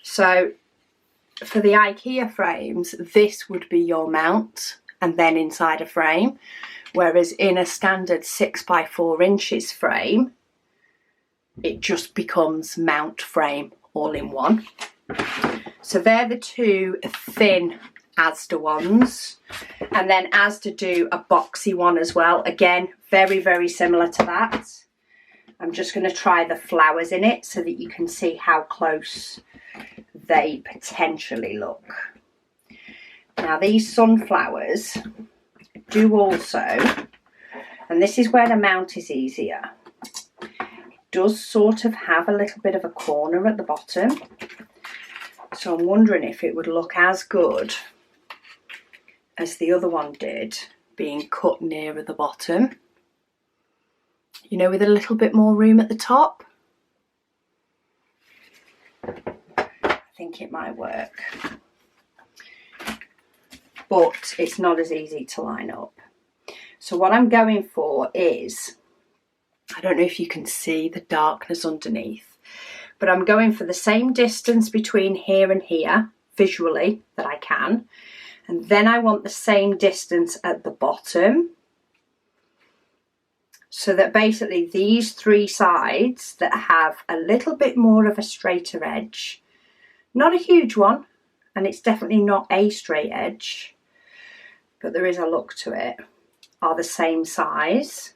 So for the IKEA frames, this would be your mount and then inside a frame. Whereas in a standard 6 by 4 inches frame, it just becomes mount frame all in one. So they're the two thin Asda ones. And then Asda do a boxy one as well. Again, very, very similar to that. I'm just going to try the flowers in it so that you can see how close they potentially look. Now these sunflowers do also, and this is where the mount is easier, it does sort of have a little bit of a corner at the bottom. So I'm wondering if it would look as good as the other one did, being cut nearer the bottom. You know, with a little bit more room at the top. I think it might work. But it's not as easy to line up. So what I'm going for is, I don't know if you can see the darkness underneath, but I'm going for the same distance between here and here, visually, that I can. And then I want the same distance at the bottom. So that basically these three sides that have a little bit more of a straighter edge, not a huge one, and it's definitely not a straight edge, but there is a look to it, are the same size.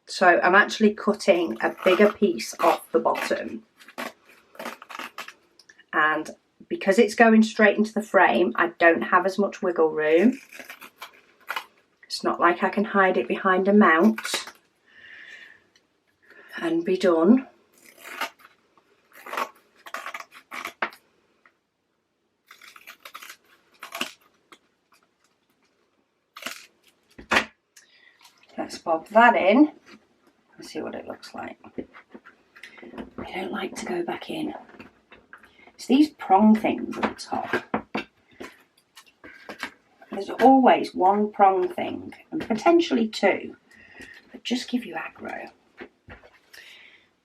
So I'm actually cutting a bigger piece off the bottom. And because it's going straight into the frame, I don't have as much wiggle room. It's not like I can hide it behind a mount and be done. Let's bob that in and see what it looks like. I don't like to go back in. It's these prong things at the top. There's always one prong thing, and potentially two, that just give you aggro.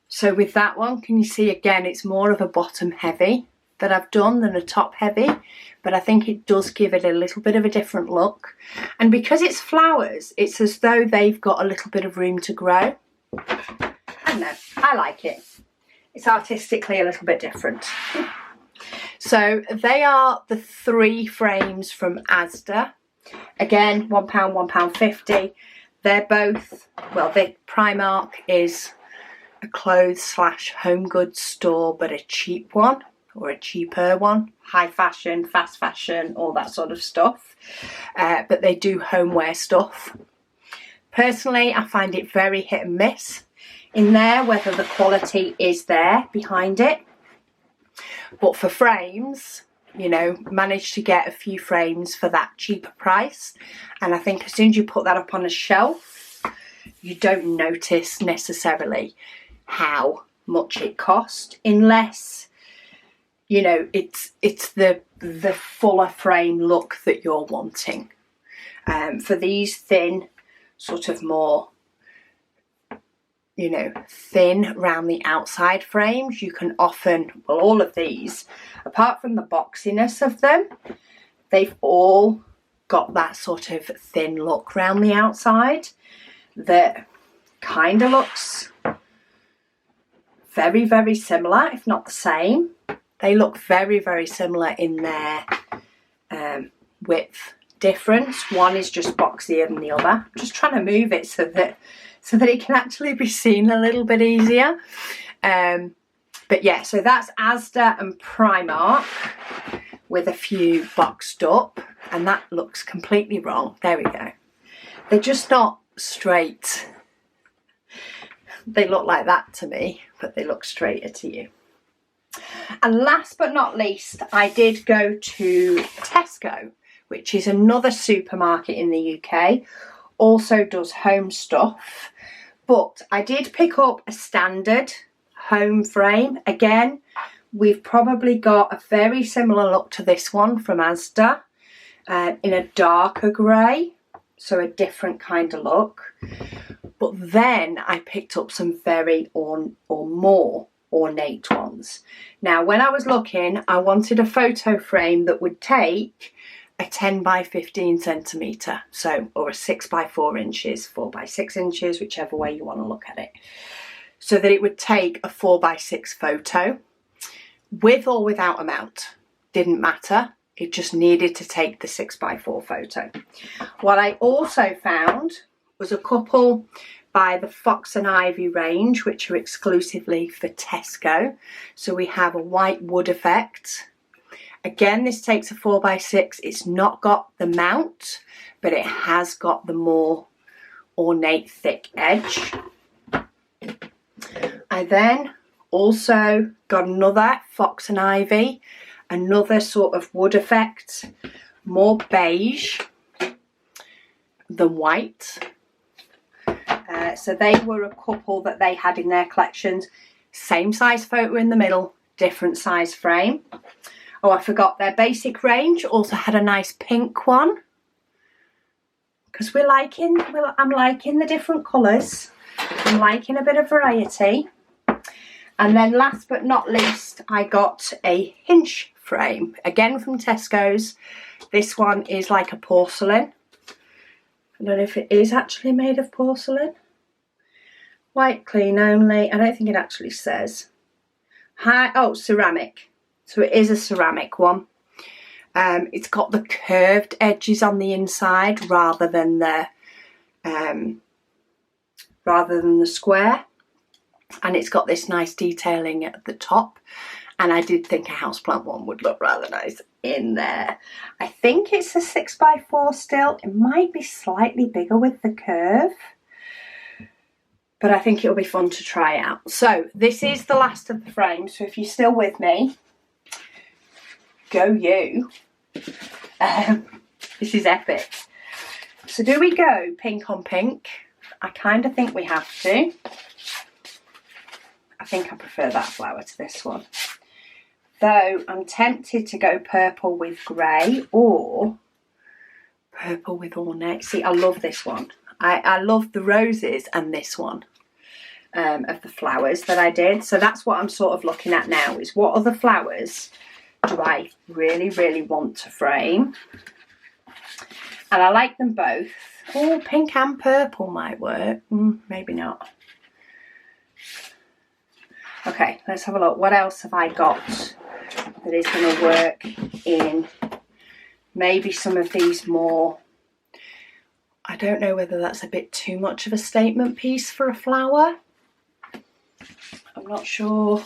So with that one, can you see again, it's more of a bottom heavy that I've done than a top heavy, but I think it does give it a little bit of a different look. And because it's flowers, it's as though they've got a little bit of room to grow. I don't know, I like it. It's artistically a little bit different. So they are the 3 frames from Asda. Again, £1, £1.50. They're both, well, the Primark is a clothes/home goods store, but a cheap one, or a cheaper one. High fashion, fast fashion, all that sort of stuff. But they do homeware stuff. Personally, I find it very hit and miss in there, whether the quality is there behind it. But for frames, you know, managed to get a few frames for that cheaper price. And I think as soon as you put that up on a shelf, you don't notice necessarily how much it cost, unless, you know, it's the fuller frame look that you're wanting. For these thin, sort of more, you know, thin round the outside frames, you can often, well, all of these, apart from the boxiness of them, they've all got that sort of thin look round the outside that kind of looks very, very similar, if not the same. They look very, very similar in their width difference. One is just boxier than the other. I'm just trying to move it so that it can actually be seen a little bit easier. But yeah, so that's Asda and Primark with a few boxed up, and that looks completely wrong. There we go. They're just not straight. they look like that to me, but they look straighter to you. And last but not least, I did go to Tesco, which is another supermarket in the UK, also does home stuff, but I did pick up a standard home frame. Again, we've probably got a very similar look to this one from Asda, in a darker grey, so a different kind of look. But then I picked up some very or more ornate ones. Now, when I was looking, I wanted a photo frame that would take a 10 by 15 centimetre, so, or a 6 by 4 inches, 4 by 6 inches, whichever way you want to look at it, so that it would take a 4 by 6 photo, with or without a mount. Didn't matter, it just needed to take the 6 by 4 photo. What I also found was a couple by the Fox and Ivy range, which are exclusively for Tesco. So we have a white wood effect. Again, this takes a 4 by 6. It's not got the mount, but it has got the more ornate thick edge. I then also got another Fox and Ivy, another sort of wood effect, more beige than white. So they were a couple that they had in their collections. Same size photo in the middle, different size frame. Oh, I forgot, their basic range also had a nice pink one, because I'm liking the different colours. I'm liking a bit of variety. And then last but not least, I got a Hinge frame, again from Tesco's. This one is like a porcelain. I don't know if it is actually made of porcelain. White clean only. I don't think it actually says. Ceramic. So it is a ceramic one. It's got the curved edges on the inside rather than the square. And it's got this nice detailing at the top. And I did think a houseplant one would look rather nice in there. I think it's a 6 by 4 still. It might be slightly bigger with the curve, but I think it'll be fun to try out. So this is the last of the frames. So if you're still with me, go you. This is epic. So do we go pink on pink? I kind of think we have to. I think I prefer that flower to this one. Though I'm tempted to go purple with grey or purple with ornate. See, I love this one. I love the roses and this one of the flowers that I did. So that's what I'm sort of looking at now, is what other flowers do I really, really want to frame. And I like them both. Oh, pink and purple might work. Maybe not. Okay, let's have a look. What else have I got that is going to work in maybe some of these more... I don't know whether that's a bit too much of a statement piece for a flower. I'm not sure.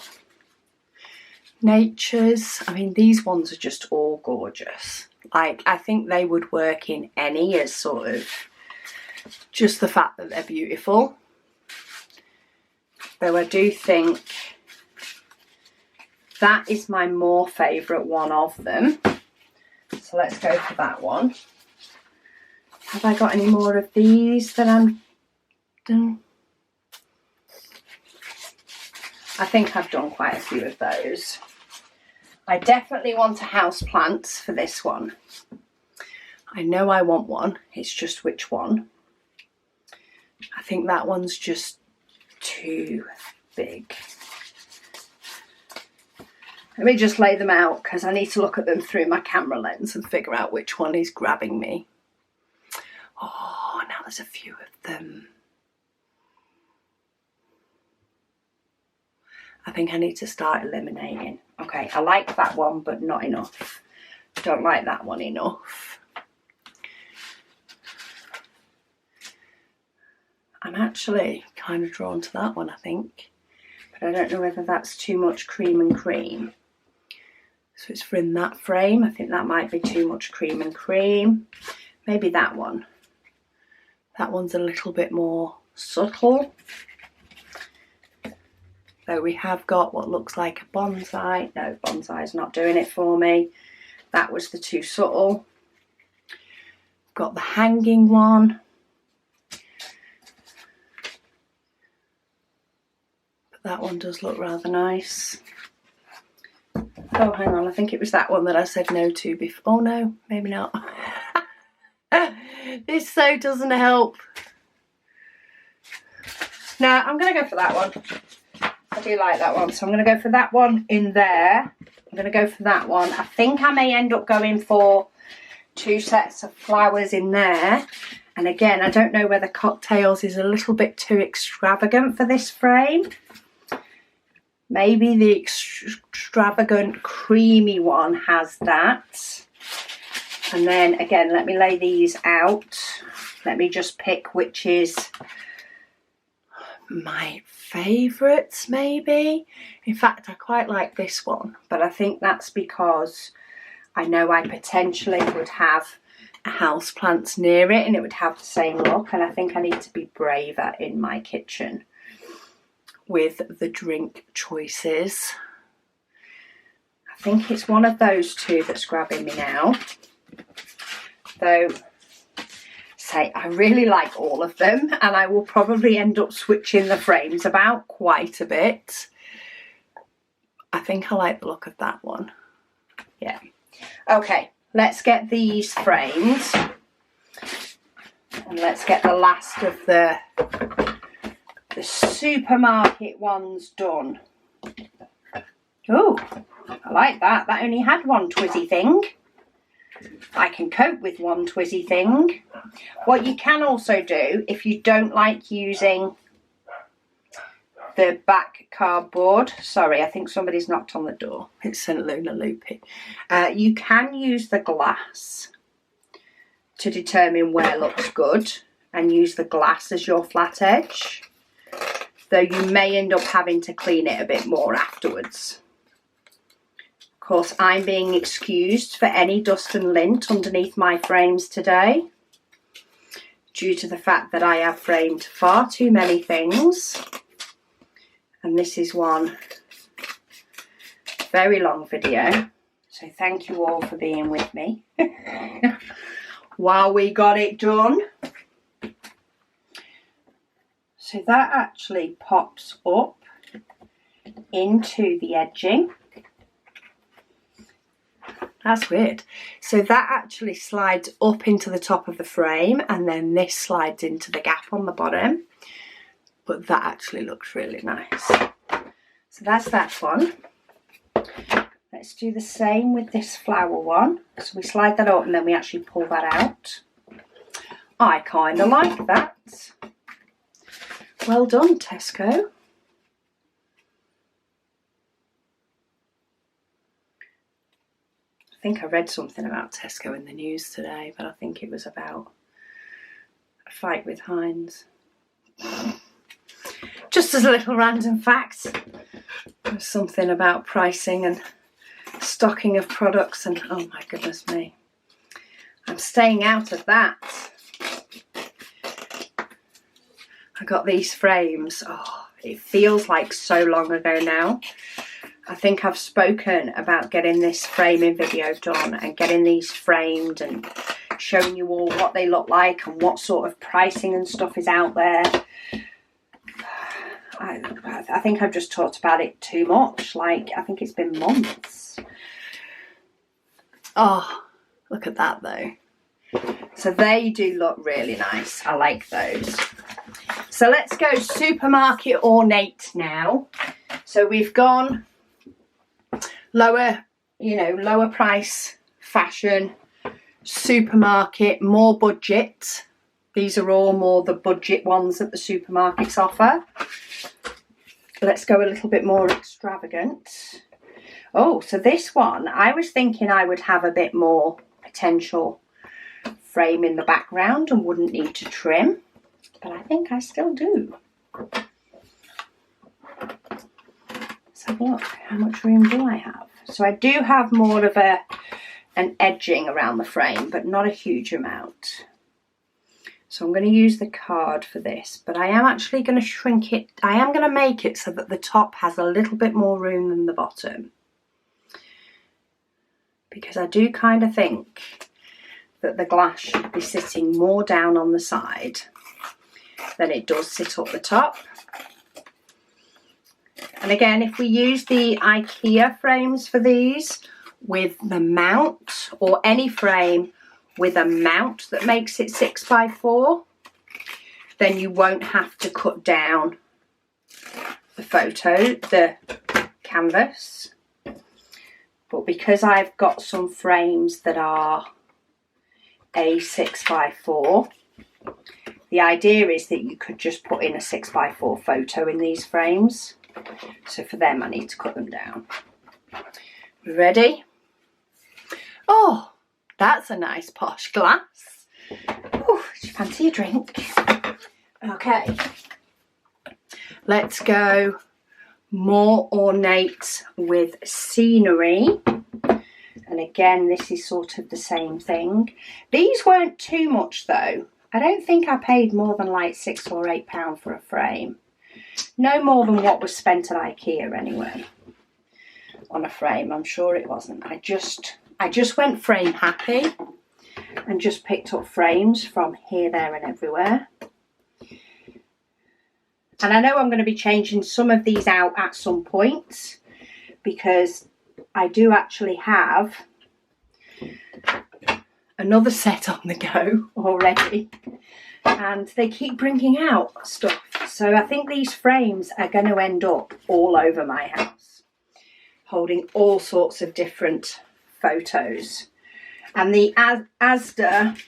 Natures. I mean, these ones are just all gorgeous. Like, I think they would work in any as sort of just the fact that they're beautiful. Though I do think that is my more favourite one of them. So let's go for that one. Have I got any more of these that I'm done? I think I've done quite a few of those. I definitely want a house plant for this one. I know I want one, it's just which one. I think that one's just too big. Let me just lay them out because I need to look at them through my camera lens and figure out which one is grabbing me. Oh, now there's a few of them. I think I need to start eliminating. Okay, I like that one, but not enough. Don't like that one enough. I'm actually kind of drawn to that one, I think. But I don't know whether that's too much cream and cream. So it's for in that frame. I think that might be too much cream and cream. Maybe that one. That one's a little bit more subtle. So we have got what looks like a bonsai. No, bonsai's not doing it for me. That was the too subtle. Got the hanging one. But that one does look rather nice. Oh, hang on, I think it was that one that I said no to before. Oh no, maybe not. This so doesn't help. No, I'm going to go for that one. I do like that one, so I'm going to go for that one in there. I'm going to go for that one. I think I may end up going for 2 sets of flowers in there. And again, I don't know whether cocktails is a little bit too extravagant for this frame. Maybe the extravagant creamy one has that. And then again, let me lay these out. Let me just pick which is my favourites, maybe. In fact, I quite like this one, but I think that's because I know I potentially would have a houseplant near it and it would have the same look, and I think I need to be braver in my kitchen with the drink choices. I think it's one of those two that's grabbing me now. Though, say, I really like all of them, and I will probably end up switching the frames about quite a bit. I think I like the look of that one. Yeah. Okay, let's get these frames. And let's get the last of the supermarket ones done. Oh, I like that. That only had one twizzy thing. I can cope with one twizzy thing. What you can also do, if you don't like using the back cardboard, sorry, I think somebody's knocked on the door. It's St. Luna Loopy. You can use the glass to determine where looks good and use the glass as your flat edge, though you may end up having to clean it a bit more afterwards. Of course, I'm being excused for any dust and lint underneath my frames today due to the fact that I have framed far too many things, and this is one very long video, so thank you all for being with me while we got it done. So that actually pops up into the edging. That's weird. So that actually slides up into the top of the frame, and then this slides into the gap on the bottom. But that actually looks really nice. So that's that one. Let's do the same with this flower one. So we slide that up and then we actually pull that out. I kind of like that. Well done, Tesco. I think I read something about Tesco in the news today, but I think it was about a fight with Heinz. Just as a little random fact, there's something about pricing and stocking of products, and oh my goodness me, I'm staying out of that. I got these frames, oh, it feels like so long ago now. I think I've spoken about getting this framing video done and getting these framed and showing you all what they look like and what sort of pricing and stuff is out there. I think I've just talked about it too much. Like, I think it's been months. Oh, look at that though. So they do look really nice. I like those. So let's go supermarket ornate now. So we've gone lower, you know, lower price, fashion, supermarket, more budget. These are all more the budget ones that the supermarkets offer. Let's go a little bit more extravagant. Oh, so this one, I was thinking I would have a bit more potential frame in the background and wouldn't need to trim, but I think I still do. Let's have a look. How much room do I have? So I do have more of an edging around the frame, but not a huge amount. So So I'm going to use the card for this, but I am actually going to shrink it. I am going to make it so that the top has a little bit more room than the bottom, because I do kind of think that the glass should be sitting more down on the side than it does sit up the top. And again, if we use the IKEA frames for these with the mount, or any frame with a mount that makes it 6x4, then you won't have to cut down the canvas. But because I've got some frames that are a 6x4, the idea is that you could just put in a 6x4 photo in these frames. So for them, I need to cut them down. Ready? Oh, that's a nice posh glass. Oh, do you fancy a drink? Okay, let's go more ornate with scenery. And again, this is sort of the same thing. These weren't too much though. I don't think I paid more than like £6 or £8 for a frame. No more than what was spent at IKEA anyway on a frame. I'm sure it wasn't. I just went frame happy and just picked up frames from here, there and everywhere. And I know I'm going to be changing some of these out at some point, because I do actually have another set on the go already, and they keep bringing out stuff. So I think these frames are going to end up all over my house, holding all sorts of different photos. And the Asda,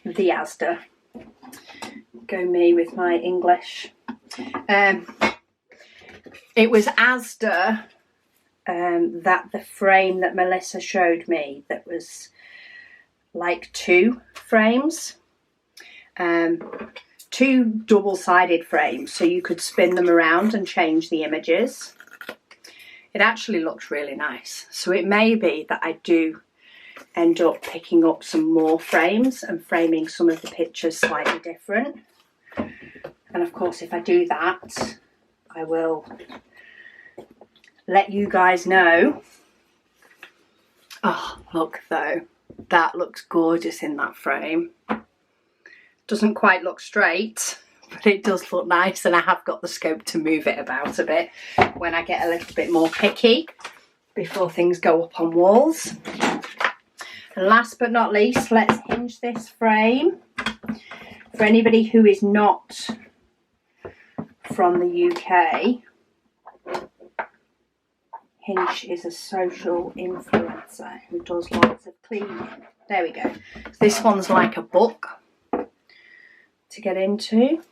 go me with my English. It was Asda that the frame that Melissa showed me, that was like 2 frames, 2 double-sided frames, so you could spin them around and change the images. It actually looked really nice. So it may be that I do end up picking up some more frames and framing some of the pictures slightly different. And of course, if I do that, I will let you guys know. Oh, look though, that looks gorgeous in that frame. Doesn't quite look straight, but it does look nice, and I have got the scope to move it about a bit when I get a little bit more picky before things go up on walls. And last but not least, let's hinge this frame. For anybody who is not from the UK, Hinge is a social influencer who does lots of cleaning. There we go. This one's like a book to get into.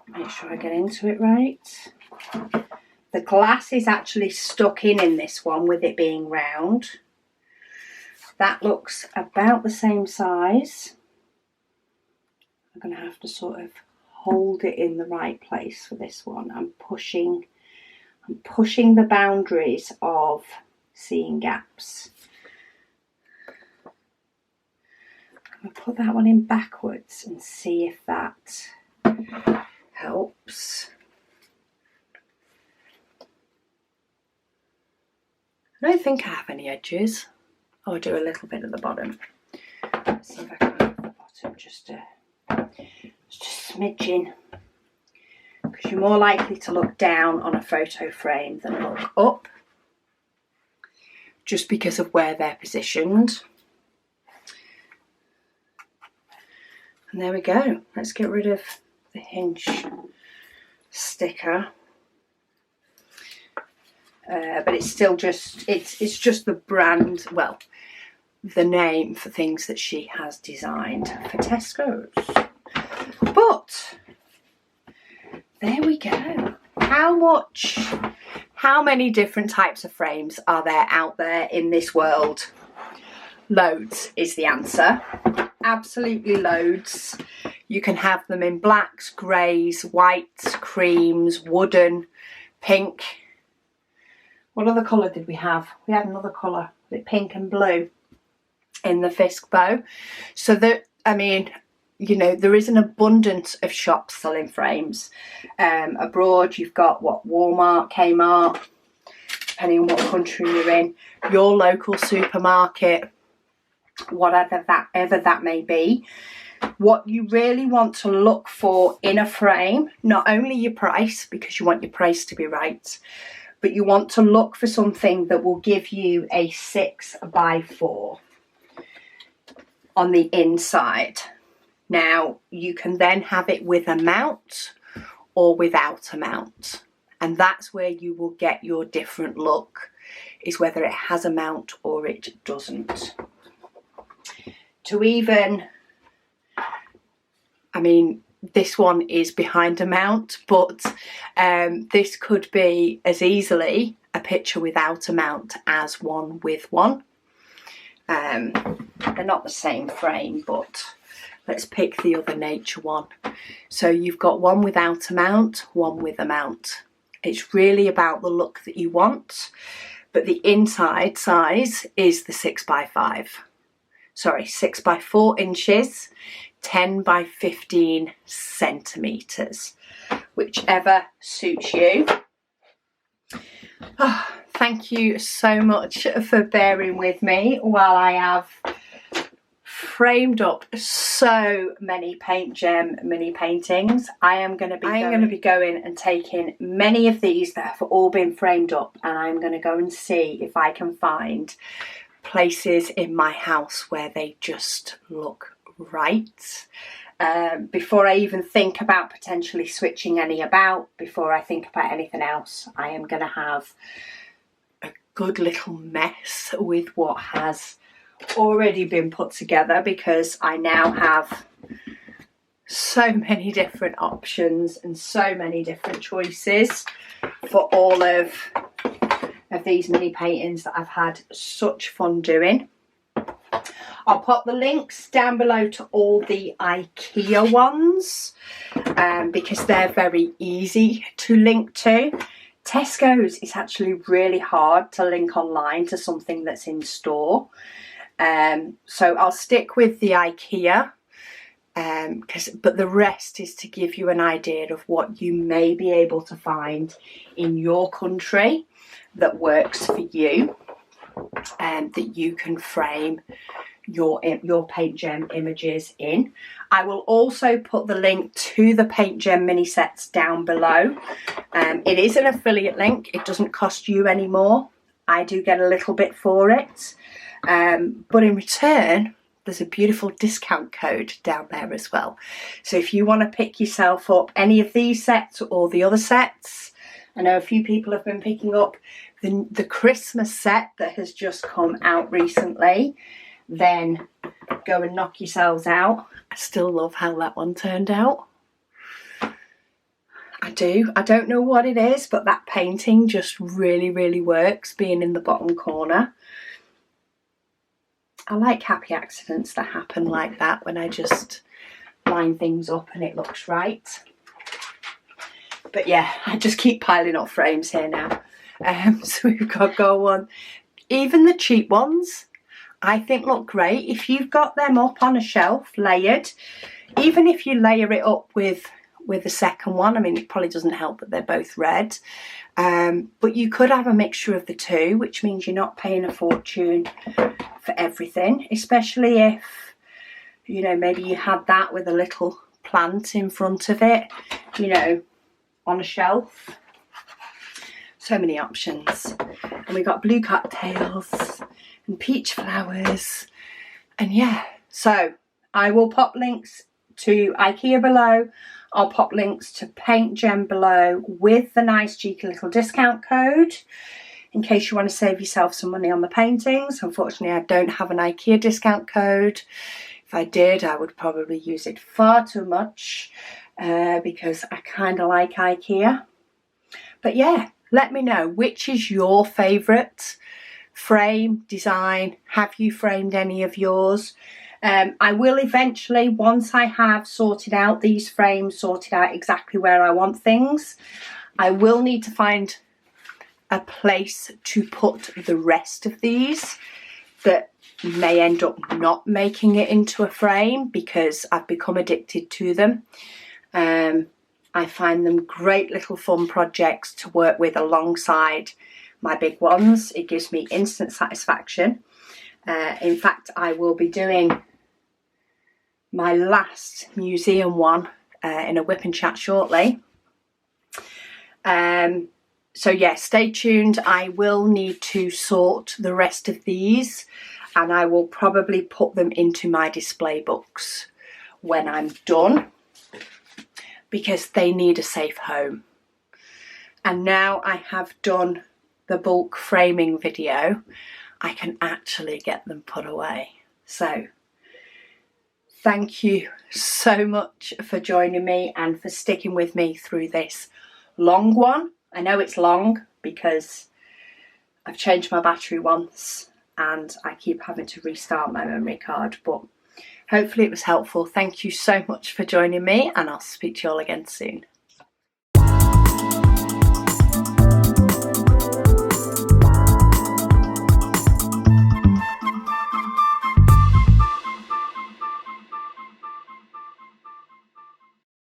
Make sure I get into it right. The glass is actually stuck in this one with it being round. That looks about the same size. I'm going to have to sort of hold it in the right place for this one. I'm pushing the boundaries of seeing gaps. I'm going to put that one in backwards and see if that helps. I don't think I have any edges. I'll do a little bit at the bottom. Let's see if I can have the bottom just a smidgen, because you're more likely to look down on a photo frame than look up, just because of where they're positioned. And there we go. Let's get rid of the Hinge sticker. But it's still just, it's just the brand, well, the name for things that she has designed for Tesco's. But there we go. How many different types of frames are there out there in this world? Loads is the answer. Absolutely loads. You can have them in blacks, greys, whites, creams, wooden, pink. What other colour did we have? We had another colour, pink and blue in the Fisk bow. So that, I mean, you know, there is an abundance of shops selling frames. Abroad, you've got what, Walmart, Kmart, depending on what country you're in, your local supermarket, whatever that may be. What you really want to look for in a frame, not only your price, because you want your price to be right, but you want to look for something that will give you a 6x4 on the inside. Now, you can then have it with a mount or without a mount. And that's where you will get your different look, is whether it has a mount or it doesn't. To even, I mean, this one is behind a mount, but this could be as easily a picture without a mount as one with one. They're not the same frame, but let's pick the other nature one. So you've got one without a mount, one with a mount. It's really about the look that you want, but the inside size is the 6x4 inches, 10 by 15 centimetres, whichever suits you. Oh, thank you so much for bearing with me while I have framed up so many PaintGem mini paintings. I am going to be going and taking many of these that have all been framed up, and I'm going to go and see if I can find places in my house where they just look right. Before I even think about potentially switching any about, before I think about anything else, I am going to have a good little mess with what has already been put together, because I now have so many different options and so many different choices for all of these mini paintings that I've had such fun doing. I'll pop the links down below to all the IKEA ones because they're very easy to link to. Tesco's is actually really hard to link online to something that's in store. So I'll stick with the IKEA, but the rest is to give you an idea of what you may be able to find in your country that works for you, and that you can frame your PaintGem images in. I will also put the link to the PaintGem mini sets down below. It is an affiliate link. It doesn't cost you any more. I do get a little bit for it. But in return, there's a beautiful discount code down there as well. So if you want to pick yourself up any of these sets or the other sets, I know a few people have been picking up the Christmas set that has just come out recently, then go and knock yourselves out. I still love how that one turned out. I do. I don't know what it is, but that painting just really, really works, being in the bottom corner. I like happy accidents that happen like that, when I just line things up and it looks right. But yeah, I just keep piling up frames here now. So we've got Go On. Even the cheap ones, I think look great. If you've got them up on a shelf, layered, even if you layer it up with the second one, I mean, it probably doesn't help that they're both red. But you could have a mixture of the two, which means you're not paying a fortune for everything, especially if, you know, maybe you had that with a little plant in front of it, you know, on a shelf. So many options. And we got blue cocktails and peach flowers, and yeah. So I will pop links to IKEA below. I'll pop links to PaintGem below with the nice cheeky little discount code in case you want to save yourself some money on the paintings. Unfortunately, I don't have an IKEA discount code. If I did, I would probably use it far too much because I kind of like IKEA. But yeah, let me know, which is your favourite frame design? Have you framed any of yours? I will eventually, once I have sorted out these frames, sorted out exactly where I want things, I will need to find a place to put the rest of these that may end up not making it into a frame because I've become addicted to them. I find them great little fun projects to work with alongside my big ones. It gives me instant satisfaction. In fact, I will be doing my last museum one in a whip and chat shortly. So yeah, stay tuned. I will need to sort the rest of these, and I will probably put them into my display books when I'm done, because they need a safe home. And now I have done the bulk framing video, I can actually get them put away. So thank you so much for joining me and for sticking with me through this long one. I know it's long because I've changed my battery once and I keep having to restart my memory card, but hopefully it was helpful. Thank you so much for joining me, and I'll speak to you all again soon.